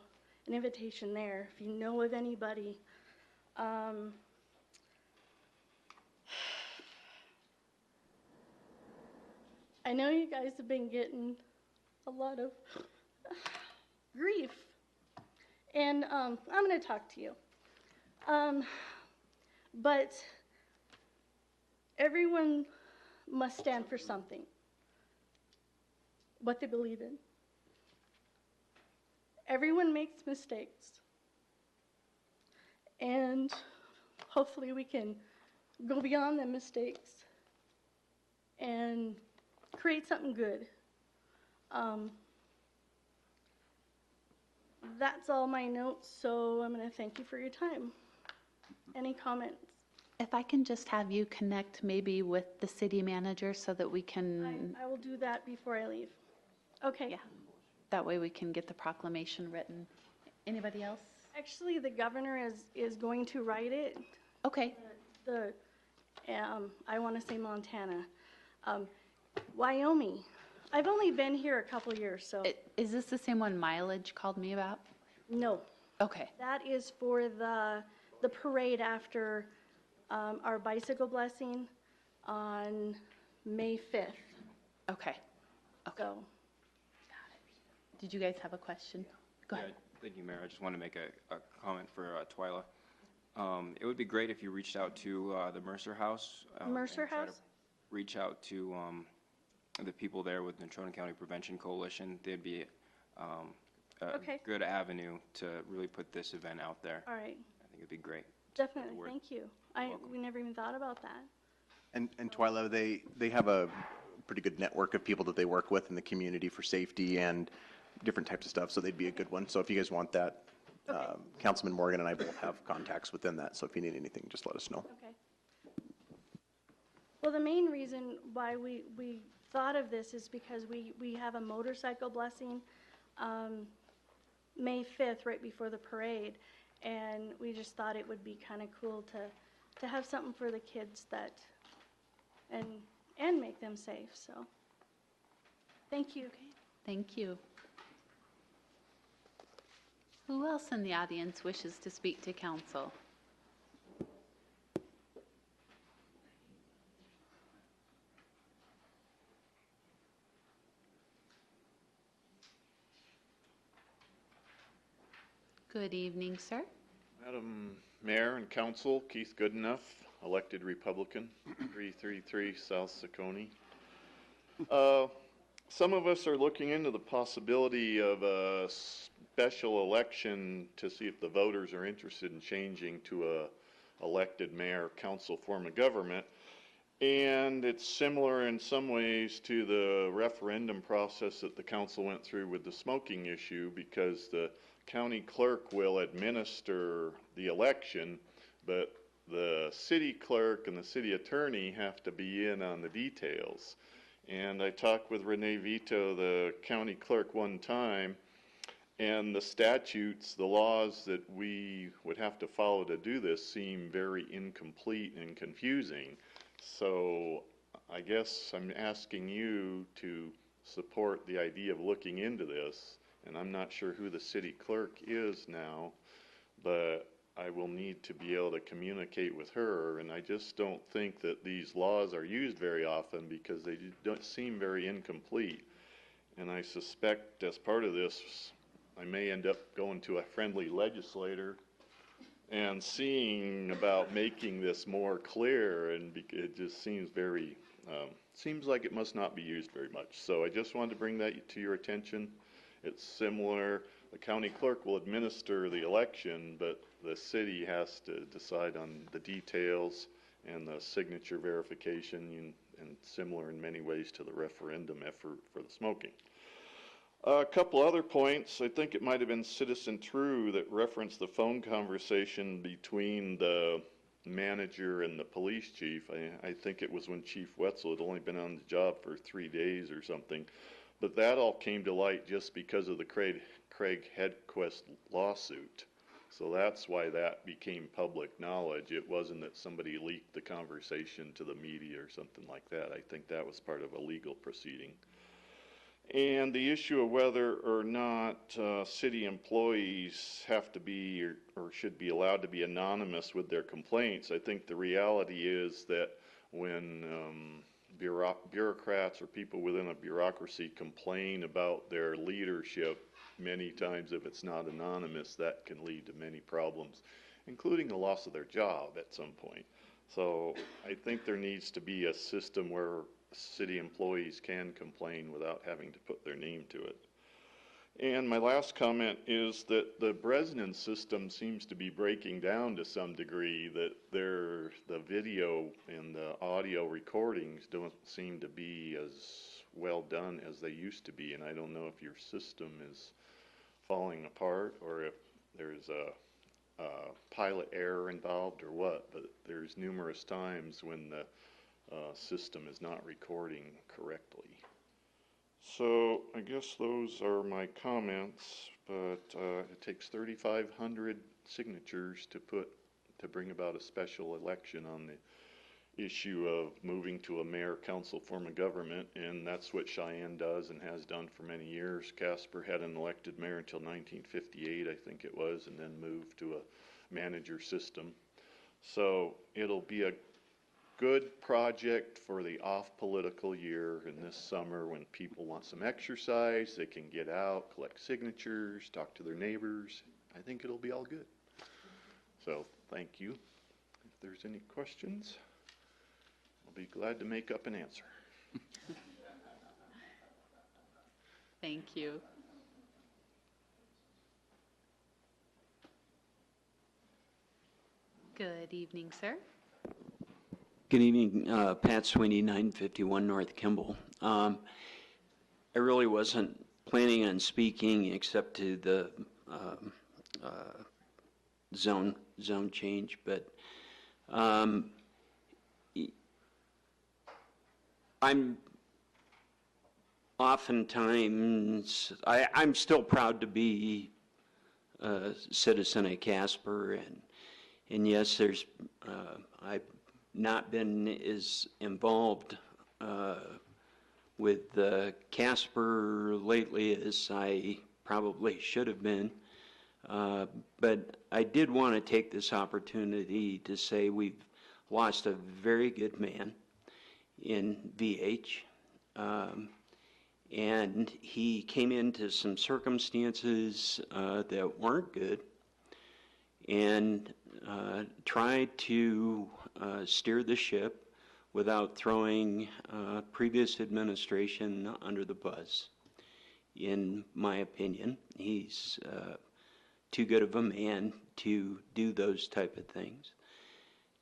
an invitation there, if you know of anybody. I know you guys have been getting a lot of grief, and I'm going to talk to you. But everyone must stand for something, what they believe in. Everyone makes mistakes, and hopefully we can go beyond the mistakes and create something good. That's all my notes, so I'm going to thank you for your time. Any comments? If I can just have you connect maybe with the city manager so that we can, I will do that before I leave. Okay. yeah, that way we can get the proclamation written. Anybody else? Actually, the governor is going to write it. Okay. I want to say Montana. Wyoming. I've only been here a couple years, so. Is this the same one Mileage called me about? No. Okay. That is for the parade after our bicycle blessing on May 5th. Okay. So. Got it. Did you guys have a question? Go ahead. Thank you, Mayor. I just want to make a comment for Twyla. It would be great if you reached out to the Mercer House. Mercer and try to House? reach out to the people there with the Natrona County Prevention Coalition. They'd be a good avenue to really put this event out there. All right. I think it'd be great. Definitely. Thank you. We never even thought about that. And Twyla, they have a pretty good network of people that they work with in the community for safety and different types of stuff, so they'd be a good one. So if you guys want that, Councilman Morgan and I both have contacts within that, so if you need anything, just let us know. Okay. Well, the main reason why we thought of this is because we have a motorcycle blessing May 5th, right before the parade, and we just thought it would be kind of cool to have something for the kids that, and make them safe, so. Thank you. Okay. Thank you. Who else in the audience wishes to speak to council? Good evening, sir. Madam Mayor and Council, Keith Goodenough, elected Republican, 333 South Saconee. Some of us are looking into the possibility of a special election to see if the voters are interested in changing to a elected mayor council form of government. And it's similar in some ways to the referendum process that the council went through with the smoking issue, because the county clerk will administer the election, but the city clerk and the city attorney have to be in on the details. And I talked with Renee Vito, the county clerk, one time, and the statutes, the laws that we would have to follow to do this seem very incomplete and confusing. So I guess I'm asking you to support the idea of looking into this. And I'm not sure who the city clerk is now, but I will need to be able to communicate with her. And I just don't think that these laws are used very often because they don't seem very incomplete. And I suspect as part of this, I may end up going to a friendly legislator and seeing about making this more clear, and it just seems very, seems like it must not be used very much. So I just wanted to bring that to your attention. It's similar. The county clerk will administer the election, but the city has to decide on the details and the signature verification, and similar in many ways to the referendum effort for the smoking. A couple other points. I think it might have been Citizen True that referenced the phone conversation between the manager and the police chief. I think it was when Chief Wetzel had only been on the job for 3 days or something. But that all came to light just because of the Craig Hedquist lawsuit. So that's why that became public knowledge. It wasn't that somebody leaked the conversation to the media or something like that. I think that was part of a legal proceeding. And the issue of whether or not city employees have to be or should be allowed to be anonymous with their complaints, I think the reality is that when bureaucrats or people within a bureaucracy complain about their leadership, many times if it's not anonymous, that can lead to many problems, including the loss of their job at some point. So I think there needs to be a system where city employees can complain without having to put their name to it. And my last comment is that the Bresnan system seems to be breaking down to some degree, that the video and the audio recordings don't seem to be as well done as they used to be, and I don't know if your system is falling apart or if there's a pilot error involved or what, but there's numerous times when the system is not recording correctly. So I guess those are my comments, but it takes 3,500 signatures to bring about a special election on the issue of moving to a mayor-council form of government, and that's what Cheyenne does and has done for many years. Casper had an elected mayor until 1958, I think it was, and then moved to a manager system. So it'll be a good project for the off-political year in this summer when people want some exercise. They can get out, collect signatures, talk to their neighbors. I think it'll be all good. So thank you. If there's any questions, I'll be glad to make up an answer. Thank you. Good evening, sir. Good evening, Pat Sweeney, 951 North Kimball. I really wasn't planning on speaking except to the zone change, but I'm oftentimes, I'm still proud to be a citizen of Casper, and yes, there's, I've not been as involved with Casper lately as I probably should have been. But I did want to take this opportunity to say we've lost a very good man in VH. And he came into some circumstances that weren't good and tried to steer the ship without throwing previous administration under the bus. In my opinion, he's too good of a man to do those type of things.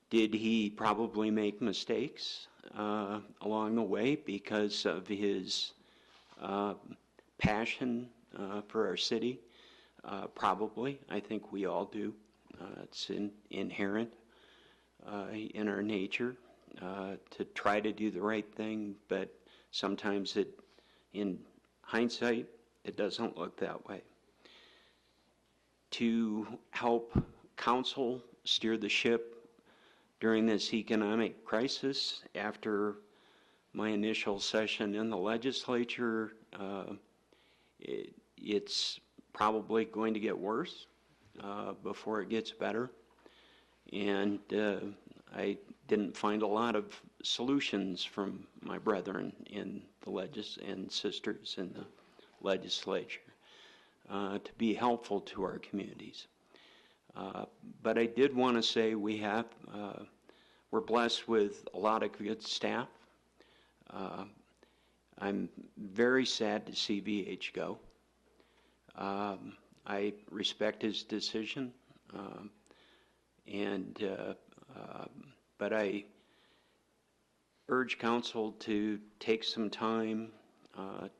Did he probably make mistakes along the way because of his passion for our city? Probably. I think we all do. It's inherent in our nature to try to do the right thing, but sometimes in hindsight, it doesn't look that way. To help council steer the ship during this economic crisis after my initial session in the legislature, it's probably going to get worse before it gets better. And I didn't find a lot of solutions from my brethren in the and sisters in the legislature to be helpful to our communities. But I did want to say we're blessed with a lot of good staff. I'm very sad to see VH go. I respect his decision, but I urge council to take some time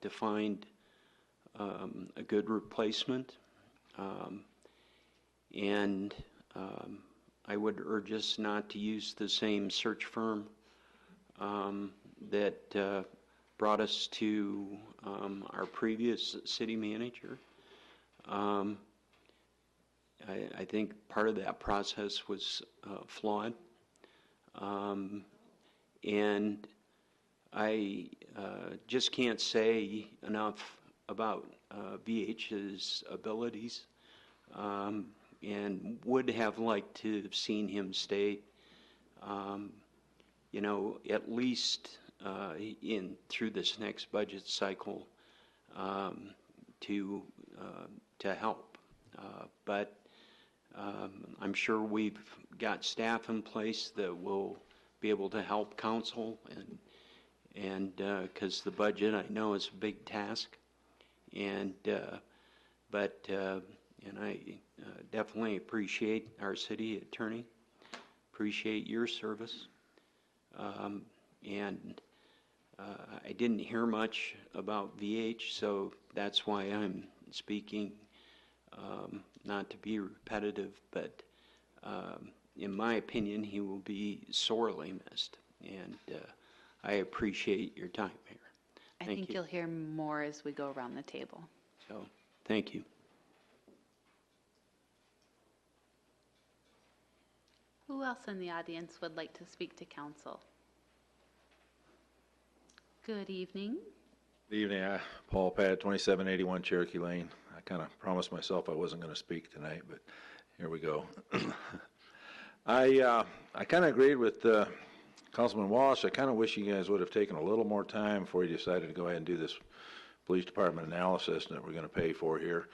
to find a good replacement, and I would urge us not to use the same search firm that brought us to our previous city manager. I think part of that process was flawed. And I just can't say enough about VH's abilities, and would have liked to have seen him stay, you know, at least through this next budget cycle, to help. But I'm sure we've got staff in place that will be able to help council, and because the budget, I know, is a big task, and I definitely appreciate our city attorney, appreciate your service, and I didn't hear much about VH, so that's why I'm speaking, not to be repetitive, but in my opinion, he will be sorely missed, and I appreciate your time here. I think you'll hear more as we go around the table. So, thank you. Who else in the audience would like to speak to council? Good evening. Good evening. Paul Pad, 2781 Cherokee Lane. I kind of promised myself I wasn't going to speak tonight, but here we go. I kind of agreed with Councilman Walsh. I kind of wish you guys would have taken a little more time before you decided to go ahead and do this police department analysis that we're going to pay for here.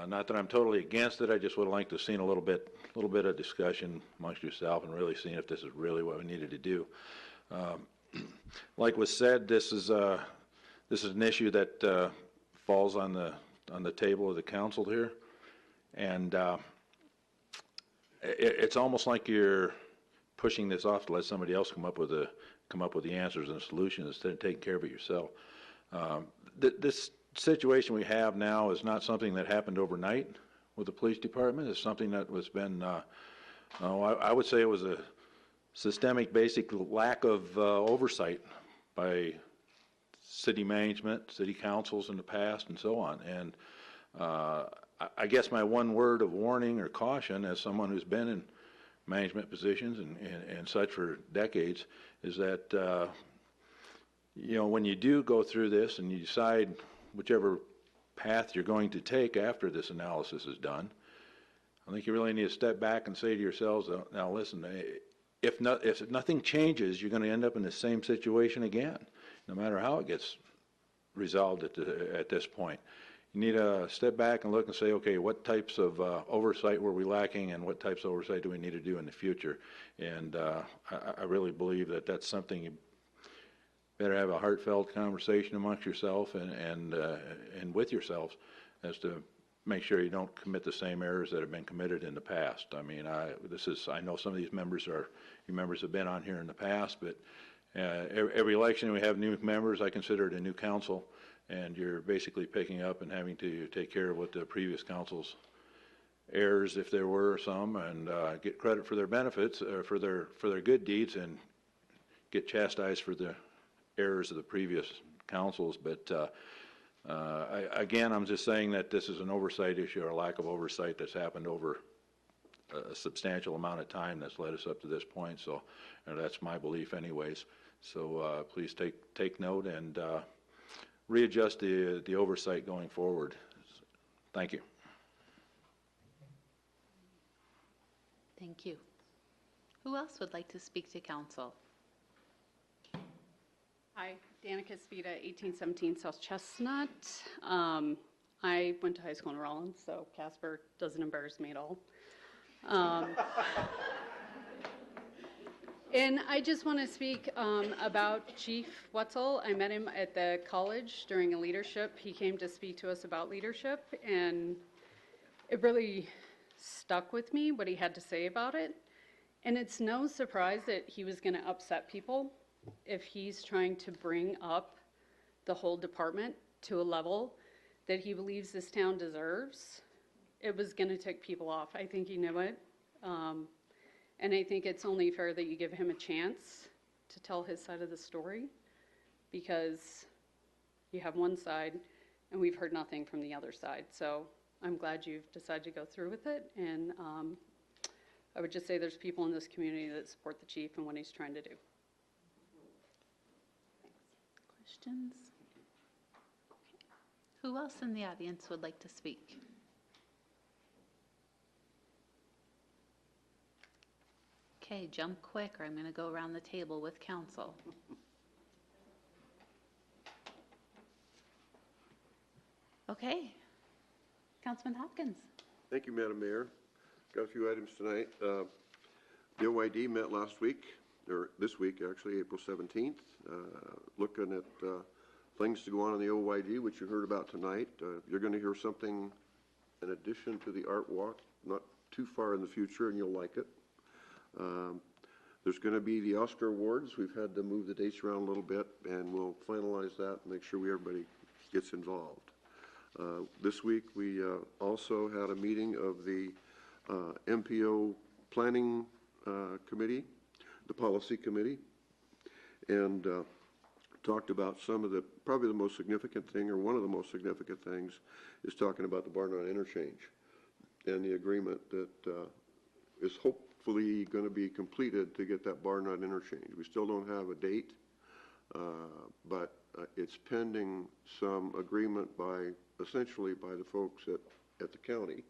Not that I'm totally against it. I just would have liked to have seen a little bit of discussion amongst yourself and really seen if this is really what we needed to do. Like was said, this is an issue that falls on the table of the council here, and it's almost like you're pushing this off to let somebody else come up with the answers and solutions instead of taking care of it yourself. This situation we have now is not something that happened overnight with the police department. It's something that was been, I would say it was a systemic, basic lack of oversight by city management, city councils in the past, and so on. And I guess my one word of warning or caution, as someone who's been in management positions and such for decades, is that you know, when you do go through this and you decide whichever path you're going to take after this analysis is done, I think you really need to step back and say to yourselves, now listen, if nothing changes, you're going to end up in the same situation again, no matter how it gets resolved at this point. You need to step back and look and say, okay, what types of oversight were we lacking, and what types of oversight do we need to do in the future? And I really believe that that's something you better have a heartfelt conversation amongst yourself and with yourselves as to make sure you don't commit the same errors that have been committed in the past. I mean, I know some of these members have been on here in the past, but every election we have new members. I consider it a new council, and you're basically picking up and having to take care of what the previous council's errors, if there were some, and get credit for their benefits, for their good deeds, and get chastised for the errors of the previous councils. But again, I'm just saying that this is an oversight issue, or a lack of oversight that's happened over a substantial amount of time that's led us up to this point. So that's my belief anyways. So please take note and readjust the oversight going forward. Thank you. Thank you. Who else would like to speak to council? Hi, Danica Spita, 1817 South Chestnut. I went to high school in Rollins, so Casper doesn't embarrass me at all. And I just want to speak about Chief Wetzel. I met him at the college during a leadership. He came to speak to us about leadership, and it really stuck with me what he had to say about it. And it's no surprise that he was going to upset people if he's trying to bring up the whole department to a level that he believes this town deserves. It was going to tick people off. I think he knew it. And I think it's only fair that you give him a chance to tell his side of the story, because you have one side and we've heard nothing from the other side. So I'm glad you've decided to go through with it, and I would just say there's people in this community that support the chief and what he's trying to do. Questions? Who else in the audience would like to speak? Okay, jump quick or I'm going to go around the table with council. Okay. Councilman Hopkins. Thank you, Madam Mayor. Got a few items tonight. The OID met last week, or this week actually, April 17th, looking at things to go on in the OID, which you heard about tonight. You're going to hear something in addition to the art walk, not too far in the future, and you'll like it. There's going to be the Oscar Awards. We've had to move the dates around a little bit, and we'll finalize that and make sure everybody gets involved. This week, we also had a meeting of the MPO Planning Committee, the Policy Committee, and talked about some of the, probably the most significant thing, or one of the most significant things, is talking about the Barnard interchange and the agreement that is hopefully going to be completed to get that Barnard interchange. We still don't have a date, but it's pending some agreement essentially by the folks at the county.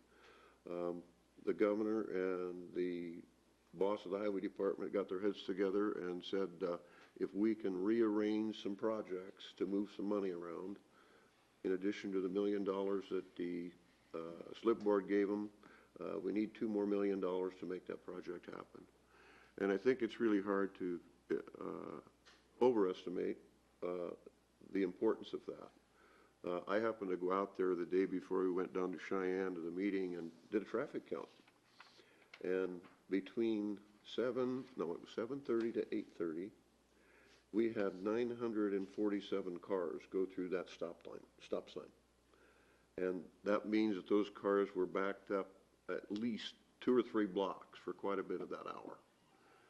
The governor and the boss of the highway department got their heads together and said, if we can rearrange some projects to move some money around, in addition to the $1 million that the slip board gave them, we need $2 more million to make that project happen. And I think it's really hard to overestimate the importance of that. I happened to go out there the day before we went down to Cheyenne to the meeting and did a traffic count. And between 7:30 to 8:30, we had 947 cars go through that stop sign. And that means that those cars were backed up at least 2 or 3 blocks for quite a bit of that hour.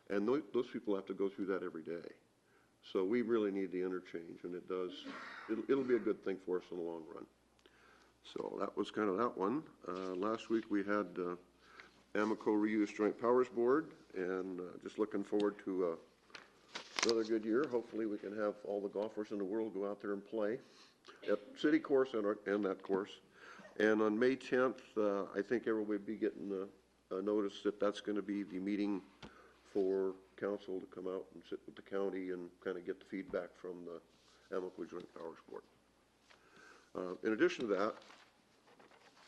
And those people have to go through that every day. So we really need the interchange, and it'll be a good thing for us in the long run. So that was kind of that one. Last week we had Amoco Reuse Joint Powers Board, and just looking forward to another good year. Hopefully we can have all the golfers in the world go out there and play at city course and that course. And on May 10th, I think everybody will be getting a notice that that's going to be the meeting for council to come out and sit with the county and kind of get the feedback from the Amoco Joint Powers Board. In addition to that,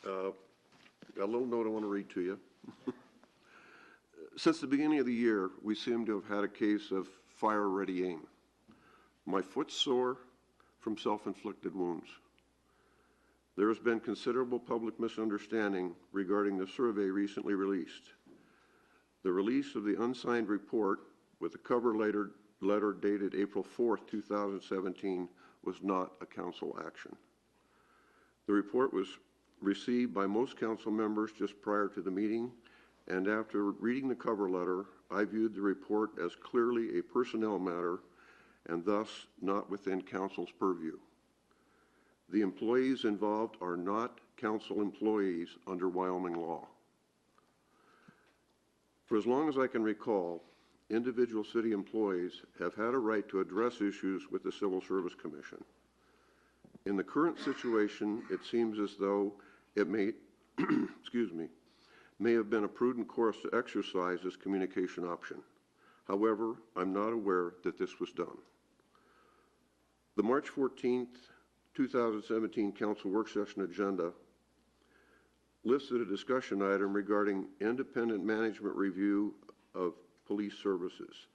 got a little note I want to read to you. Since the beginning of the year, we seem to have had a case of fire-ready aim. My foot's sore from self-inflicted wounds. There has been considerable public misunderstanding regarding the survey recently released. The release of the unsigned report with a cover letter dated April 4th, 2017 was not a council action. The report was received by most council members just prior to the meeting, and after reading the cover letter, I viewed the report as clearly a personnel matter and thus not within council's purview. The employees involved are not council employees under Wyoming law. For as long as I can recall, individual city employees have had a right to address issues with the Civil Service Commission. In the current situation, it seems as though it may, may have been a prudent course to exercise this communication option. However, I'm not aware that this was done. The March 14th, 2017 Council Work Session agenda listed a discussion item regarding independent management review of police services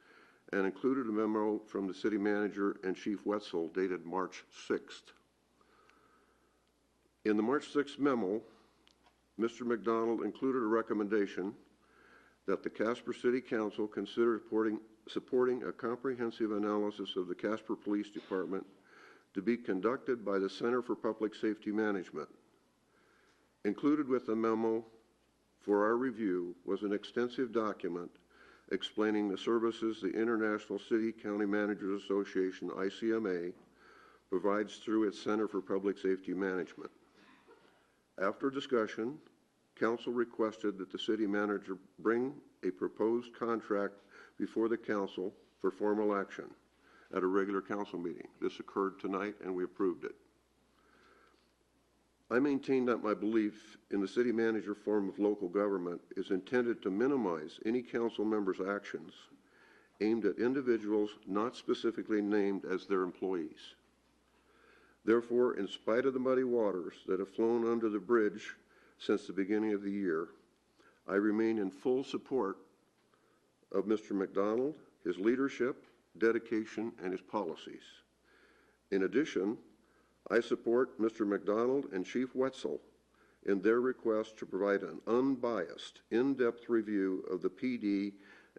and included a memo from the city manager and Chief Wetzel dated March 6th. In the March 6th memo, Mr. McDonald included a recommendation that the Casper City Council consider supporting a comprehensive analysis of the Casper Police Department to be conducted by the Center for Public Safety Management. Included with the memo for our review was an extensive document explaining the services the International City County Managers Association, ICMA, provides through its Center for Public Safety Management. After discussion, council requested that the city manager bring a proposed contract before the council for formal action at a regular council meeting. This occurred tonight and we approved it. I maintain that my belief in the city manager form of local government is intended to minimize any council member's actions aimed at individuals not specifically named as their employees. Therefore, in spite of the muddy waters that have flown under the bridge since the beginning of the year, I remain in full support of Mr. McDonald, his leadership, dedication, and his policies. In addition, I support Mr. McDonald and Chief Wetzel in their request to provide an unbiased, in-depth review of the PD,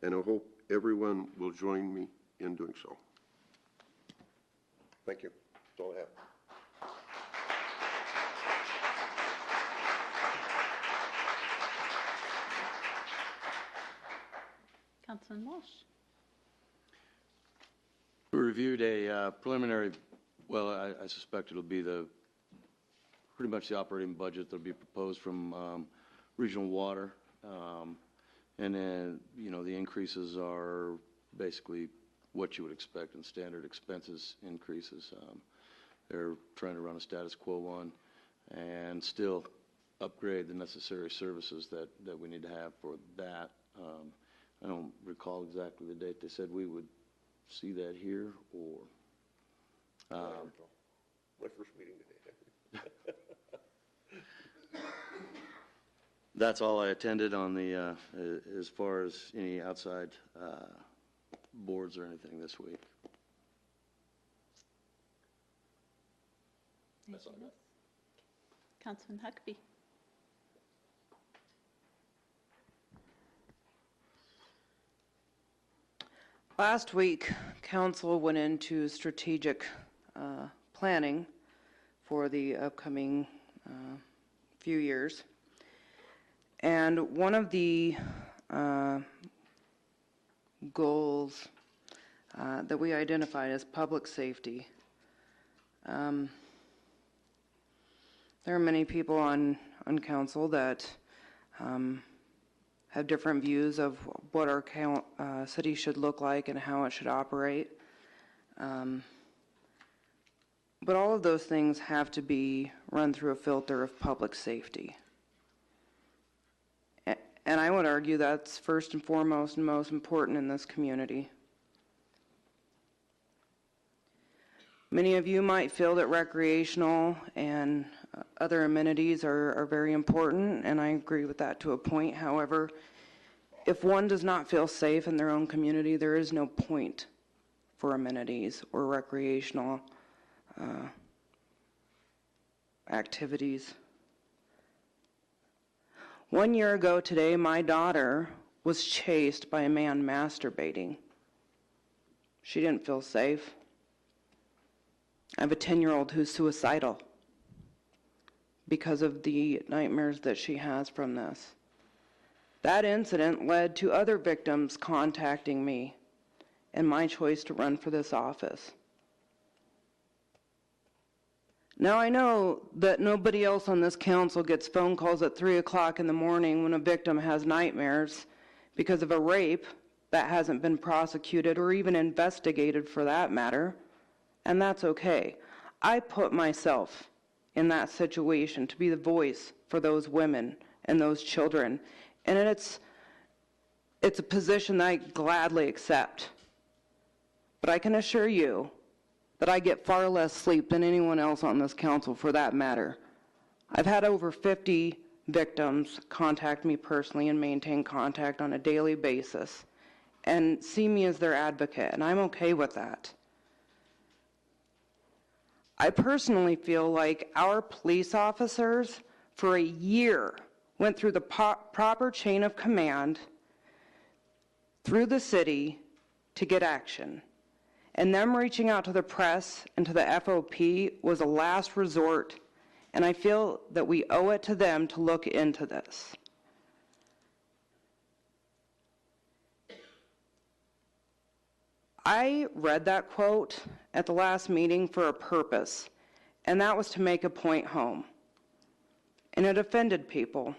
and I hope everyone will join me in doing so. Thank you. That's all I have. Councilman Walsh. We reviewed a preliminary, well, I suspect it'll be pretty much the operating budget that'll be proposed from regional water. And then, you know, the increases are basically what you would expect in standard expenses increases. They're trying to run a status quo one and still upgrade the necessary services that we need to have for that. I don't recall exactly the date they said we would see that here, or my first meeting today. That's all I attended on the as far as any outside boards or anything this week. That's all I got. Councilman Huckabee. Last week, council went into strategic planning for the upcoming few years. And one of the goals that we identified as public safety. There are many people on council that have different views of what our city should look like and how it should operate. But all of those things have to be run through a filter of public safety. And I would argue that's first and foremost and most important in this community. Many of you might feel that recreational and other amenities are very important, and I agree with that to a point. However, if one does not feel safe in their own community, there is no point for amenities or recreational activities. 1 year ago today, my daughter was chased by a man masturbating. She didn't feel safe. I have a 10-year-old who's suicidal because of the nightmares that she has from this. That incident led to other victims contacting me and my choice to run for this office. Now I know that nobody else on this council gets phone calls at 3 o'clock in the morning when a victim has nightmares because of a rape that hasn't been prosecuted or even investigated for that matter, and that's okay. I put myself in that situation to be the voice for those women and those children, and it's a position that I gladly accept. But I can assure you that I get far less sleep than anyone else on this council for that matter. I've had over 50 victims contact me personally and maintain contact on a daily basis and see me as their advocate, and I'm okay with that. I personally feel like our police officers for a year went through the proper chain of command through the city to get action. And them reaching out to the press and to the FOP was a last resort, and I feel that we owe it to them to look into this. I read that quote at the last meeting for a purpose, and that was to make a point home. and it offended people.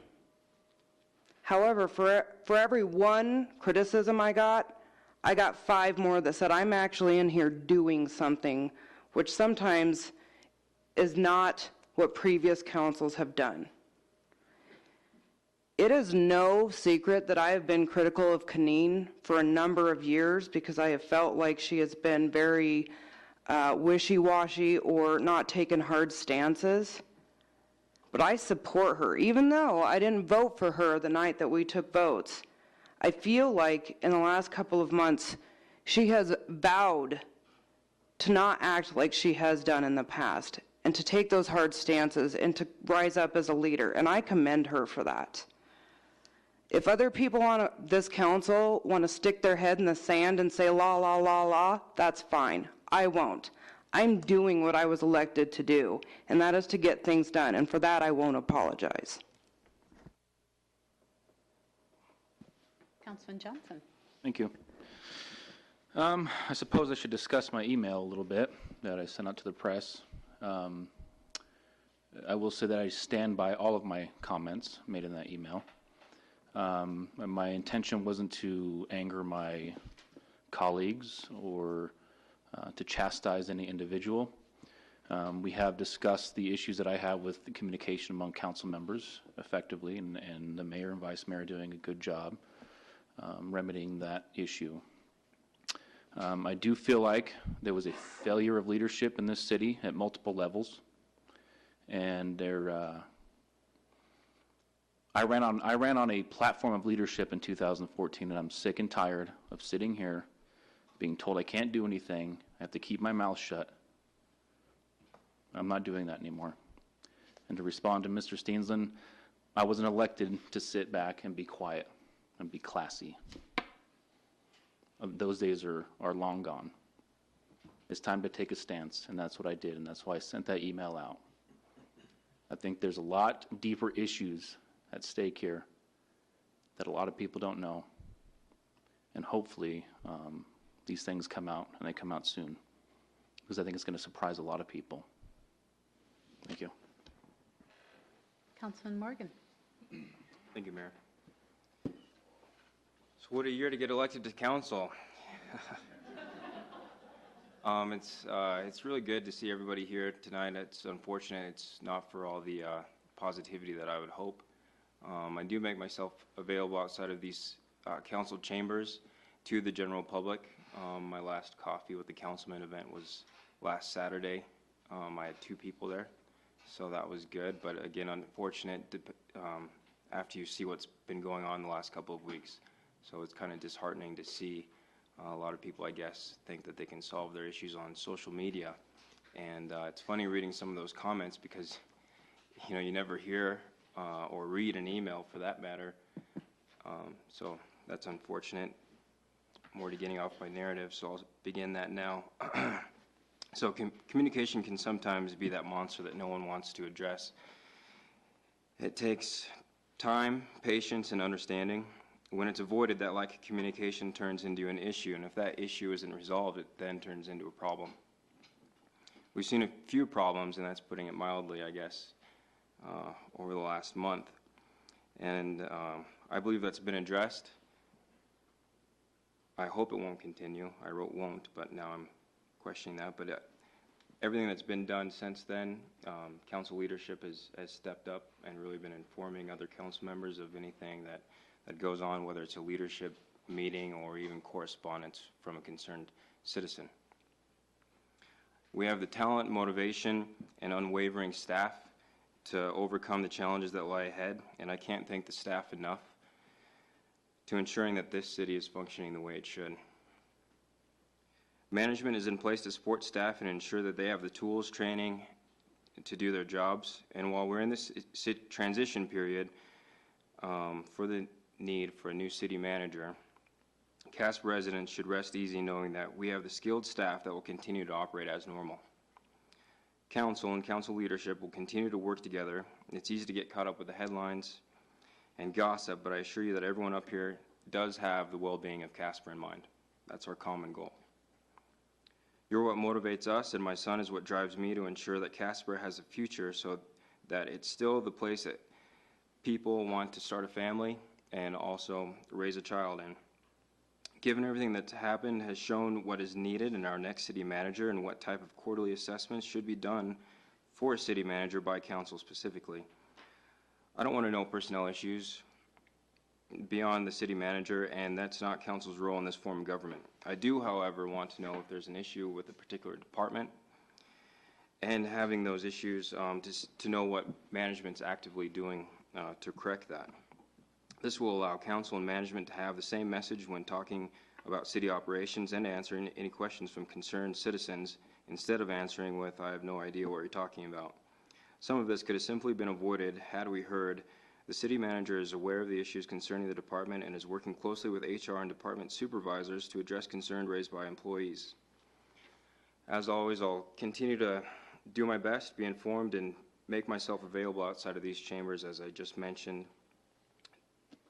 However, for every one criticism I got 5 more that said I'm actually in here doing something, which sometimes is not what previous councils have done. It is no secret that I have been critical of Canine for a number of years because I have felt like she has been very wishy-washy or not taken hard stances. But I support her, even though I didn't vote for her the night that we took votes. I feel like in the last couple of months, she has vowed to not act like she has done in the past and to take those hard stances and to rise up as a leader, and I commend her for that. If other people on this council want to stick their head in the sand and say la, la, la, la, that's fine. I won't. I'm doing what I was elected to do, and that is to get things done, and for that I won't apologize. Councilman Johnson. Thank you. I suppose I should discuss my email a little bit that I sent out to the press. I will say that I stand by all of my comments made in that email. My intention wasn't to anger my colleagues or to chastise any individual. We have discussed the issues that I have with the communication among council members effectively, and the mayor and vice mayor doing a good job remedying that issue. I do feel like there was a failure of leadership in this city at multiple levels, and I ran on a platform of leadership in 2014, and I'm sick and tired of sitting here being told I can't do anything, I have to keep my mouth shut. I'm not doing that anymore. And to respond to Mr. Steensland, I wasn't elected to sit back and be quiet and be classy. Those days are long gone. It's time to take a stance, and that's what I did, and that's why I sent that email out. I think there's a lot deeper issues at stake here that a lot of people don't know, and hopefully these things come out, and they come out soon, because I think it's going to surprise a lot of people. Thank you. Councilman Morgan. Thank you, Mayor. So what a year to get elected to council. It's really good to see everybody here tonight. It's unfortunate it's not for all the positivity that I would hope. I do make myself available outside of these council chambers to the general public. My last coffee with the councilman event was last Saturday. I had 2 people there, so that was good. But again, unfortunate after you see what's been going on the last couple of weeks. So it's kind of disheartening to see a lot of people, I guess, think that they can solve their issues on social media. And it's funny reading some of those comments because, you know, you never hear or read an email for that matter. So that's unfortunate. More to getting off my narrative, so I'll begin that now. So communication can sometimes be that monster that no one wants to address. It takes time, patience, and understanding. When it's avoided, that lack of communication turns into an issue, and if that issue isn't resolved, it then turns into a problem. We've seen a few problems, and that's putting it mildly, I guess, over the last month. And I believe that's been addressed. I hope it won't continue. I wrote won't, but now I'm questioning that. But everything that's been done since then, council leadership has stepped up and really been informing other council members of anything that goes on, whether it's a leadership meeting or even correspondence from a concerned citizen. We have the talent, motivation, and unwavering staff to overcome the challenges that lie ahead, and I can't thank the staff enough to ensuring that this city is functioning the way it should. Management is in place to support staff and ensure that they have the tools, training to do their jobs. And while we're in this transition period for the need for a new city manager, Casper residents should rest easy knowing that we have the skilled staff that will continue to operate as normal. Council and council leadership will continue to work together. It's easy to get caught up with the headlines and gossip, but I assure you that everyone up here does have the well-being of Casper in mind. That's our common goal. You're what motivates us, and my son is what drives me to ensure that Casper has a future so that it's still the place that people want to start a family and also raise a child in. Given everything that's happened has shown what is needed in our next city manager and what type of quarterly assessments should be done for a city manager by council specifically. I don't want to know personnel issues beyond the city manager, and that's not council's role in this form of government. I do, however, want to know if there's an issue with a particular department and having those issues to know what management's actively doing to correct that. This will allow council and management to have the same message when talking about city operations and answering any questions from concerned citizens instead of answering with, I have no idea what you're talking about. Some of this could have simply been avoided had we heard the city manager is aware of the issues concerning the department and is working closely with HR and department supervisors to address concerns raised by employees. As always, I'll continue to do my best, be informed, and make myself available outside of these chambers, as I just mentioned.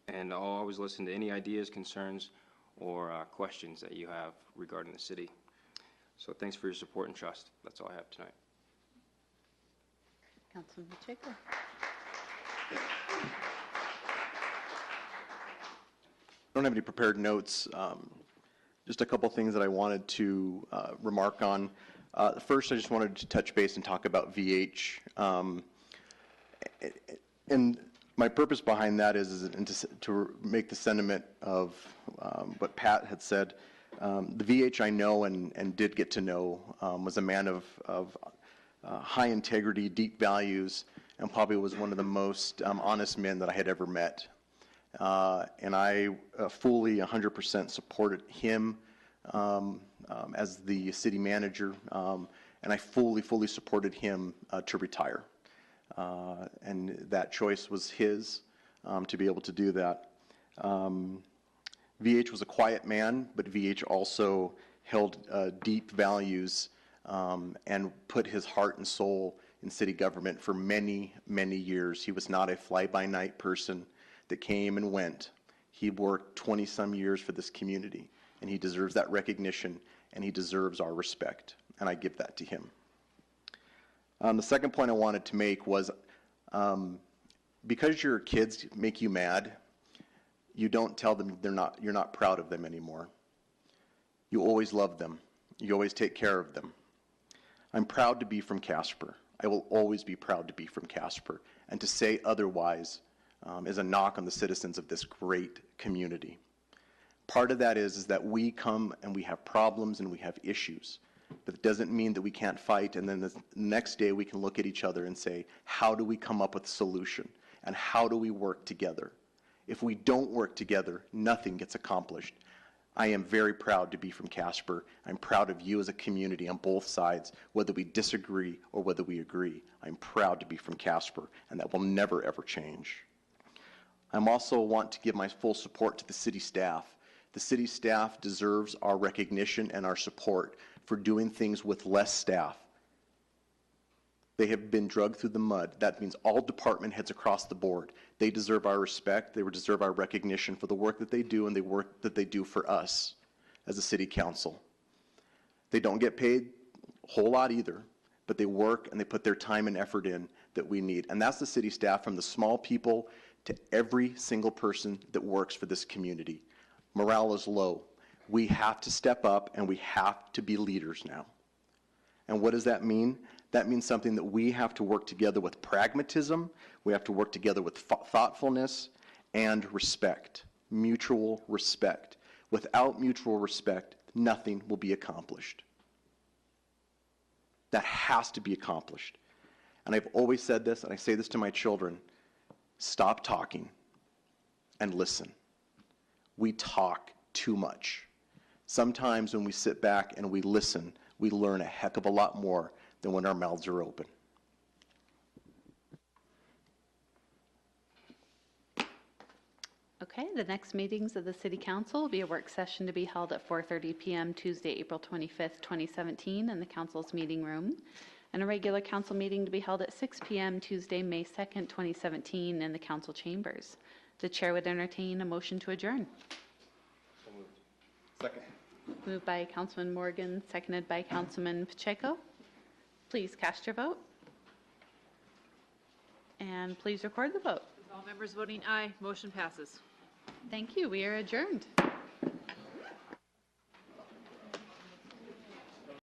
And I'll always listen to any ideas, concerns, or questions that you have regarding the city. So thanks for your support and trust. That's all I have tonight. Councilman Pacheco. I don't have any prepared notes. Just a couple things that I wanted to remark on. First, I just wanted to touch base and talk about VH. And my purpose behind that is to make the sentiment of what Pat had said. The VH I know and did get to know was a man of high integrity, deep values, and probably was one of the most honest men that I had ever met. And I fully 100% supported him as the city manager, and I fully supported him to retire. And that choice was his to be able to do that. VH was a quiet man, but VH also held deep values and put his heart and soul in city government for many years. He was not a fly-by-night person that came and went. He worked 20-some years for this community, and he deserves that recognition, and he deserves our respect, and I give that to him. The second point I wanted to make was because your kids make you mad, you don't tell them you're not proud of them anymore. You always love them. You always take care of them. I'm proud to be from Casper. I will always be proud to be from Casper, and to say otherwise is a knock on the citizens of this great community. Part of that is that we come and we have problems and we have issues, but it doesn't mean that we can't fight, and then the next day we can look at each other and say, how do we come up with a solution, and how do we work together? If we don't work together, nothing gets accomplished. I am very proud to be from Casper. I'm proud of you as a community on both sides, whether we disagree or whether we agree. I'm proud to be from Casper, and that will never, ever change. I also want to give my full support to the city staff. The city staff deserves our recognition and our support for doing things with less staff. They have been dragged through the mud. That means all department heads across the board. They deserve our respect. They deserve our recognition for the work that they do and the work that they do for us as a city council. They don't get paid a whole lot either, but they work and they put their time and effort in that we need. And that's the city staff, from the small people to every single person that works for this community. Morale is low. We have to step up and we have to be leaders now. And what does that mean? That means something that we have to work together with pragmatism, we have to work together with thoughtfulness and respect, mutual respect. Without mutual respect, nothing will be accomplished. That has to be accomplished. And I've always said this, and I say this to my children: stop talking and listen. We talk too much. Sometimes when we sit back and we listen, we learn a heck of a lot more than when our mouths are open. Okay, the next meetings of the City Council will be a work session to be held at 4:30 p.m. Tuesday, April 25th, 2017 in the Council's meeting room, and a regular Council meeting to be held at 6 p.m. Tuesday, May 2nd, 2017 in the Council chambers. The Chair would entertain a motion to adjourn. So moved. Second. Moved by Councilman Morgan, seconded by Councilman Pacheco. Please cast your vote. And please record the vote. All members voting aye, motion passes. Thank you. We are adjourned.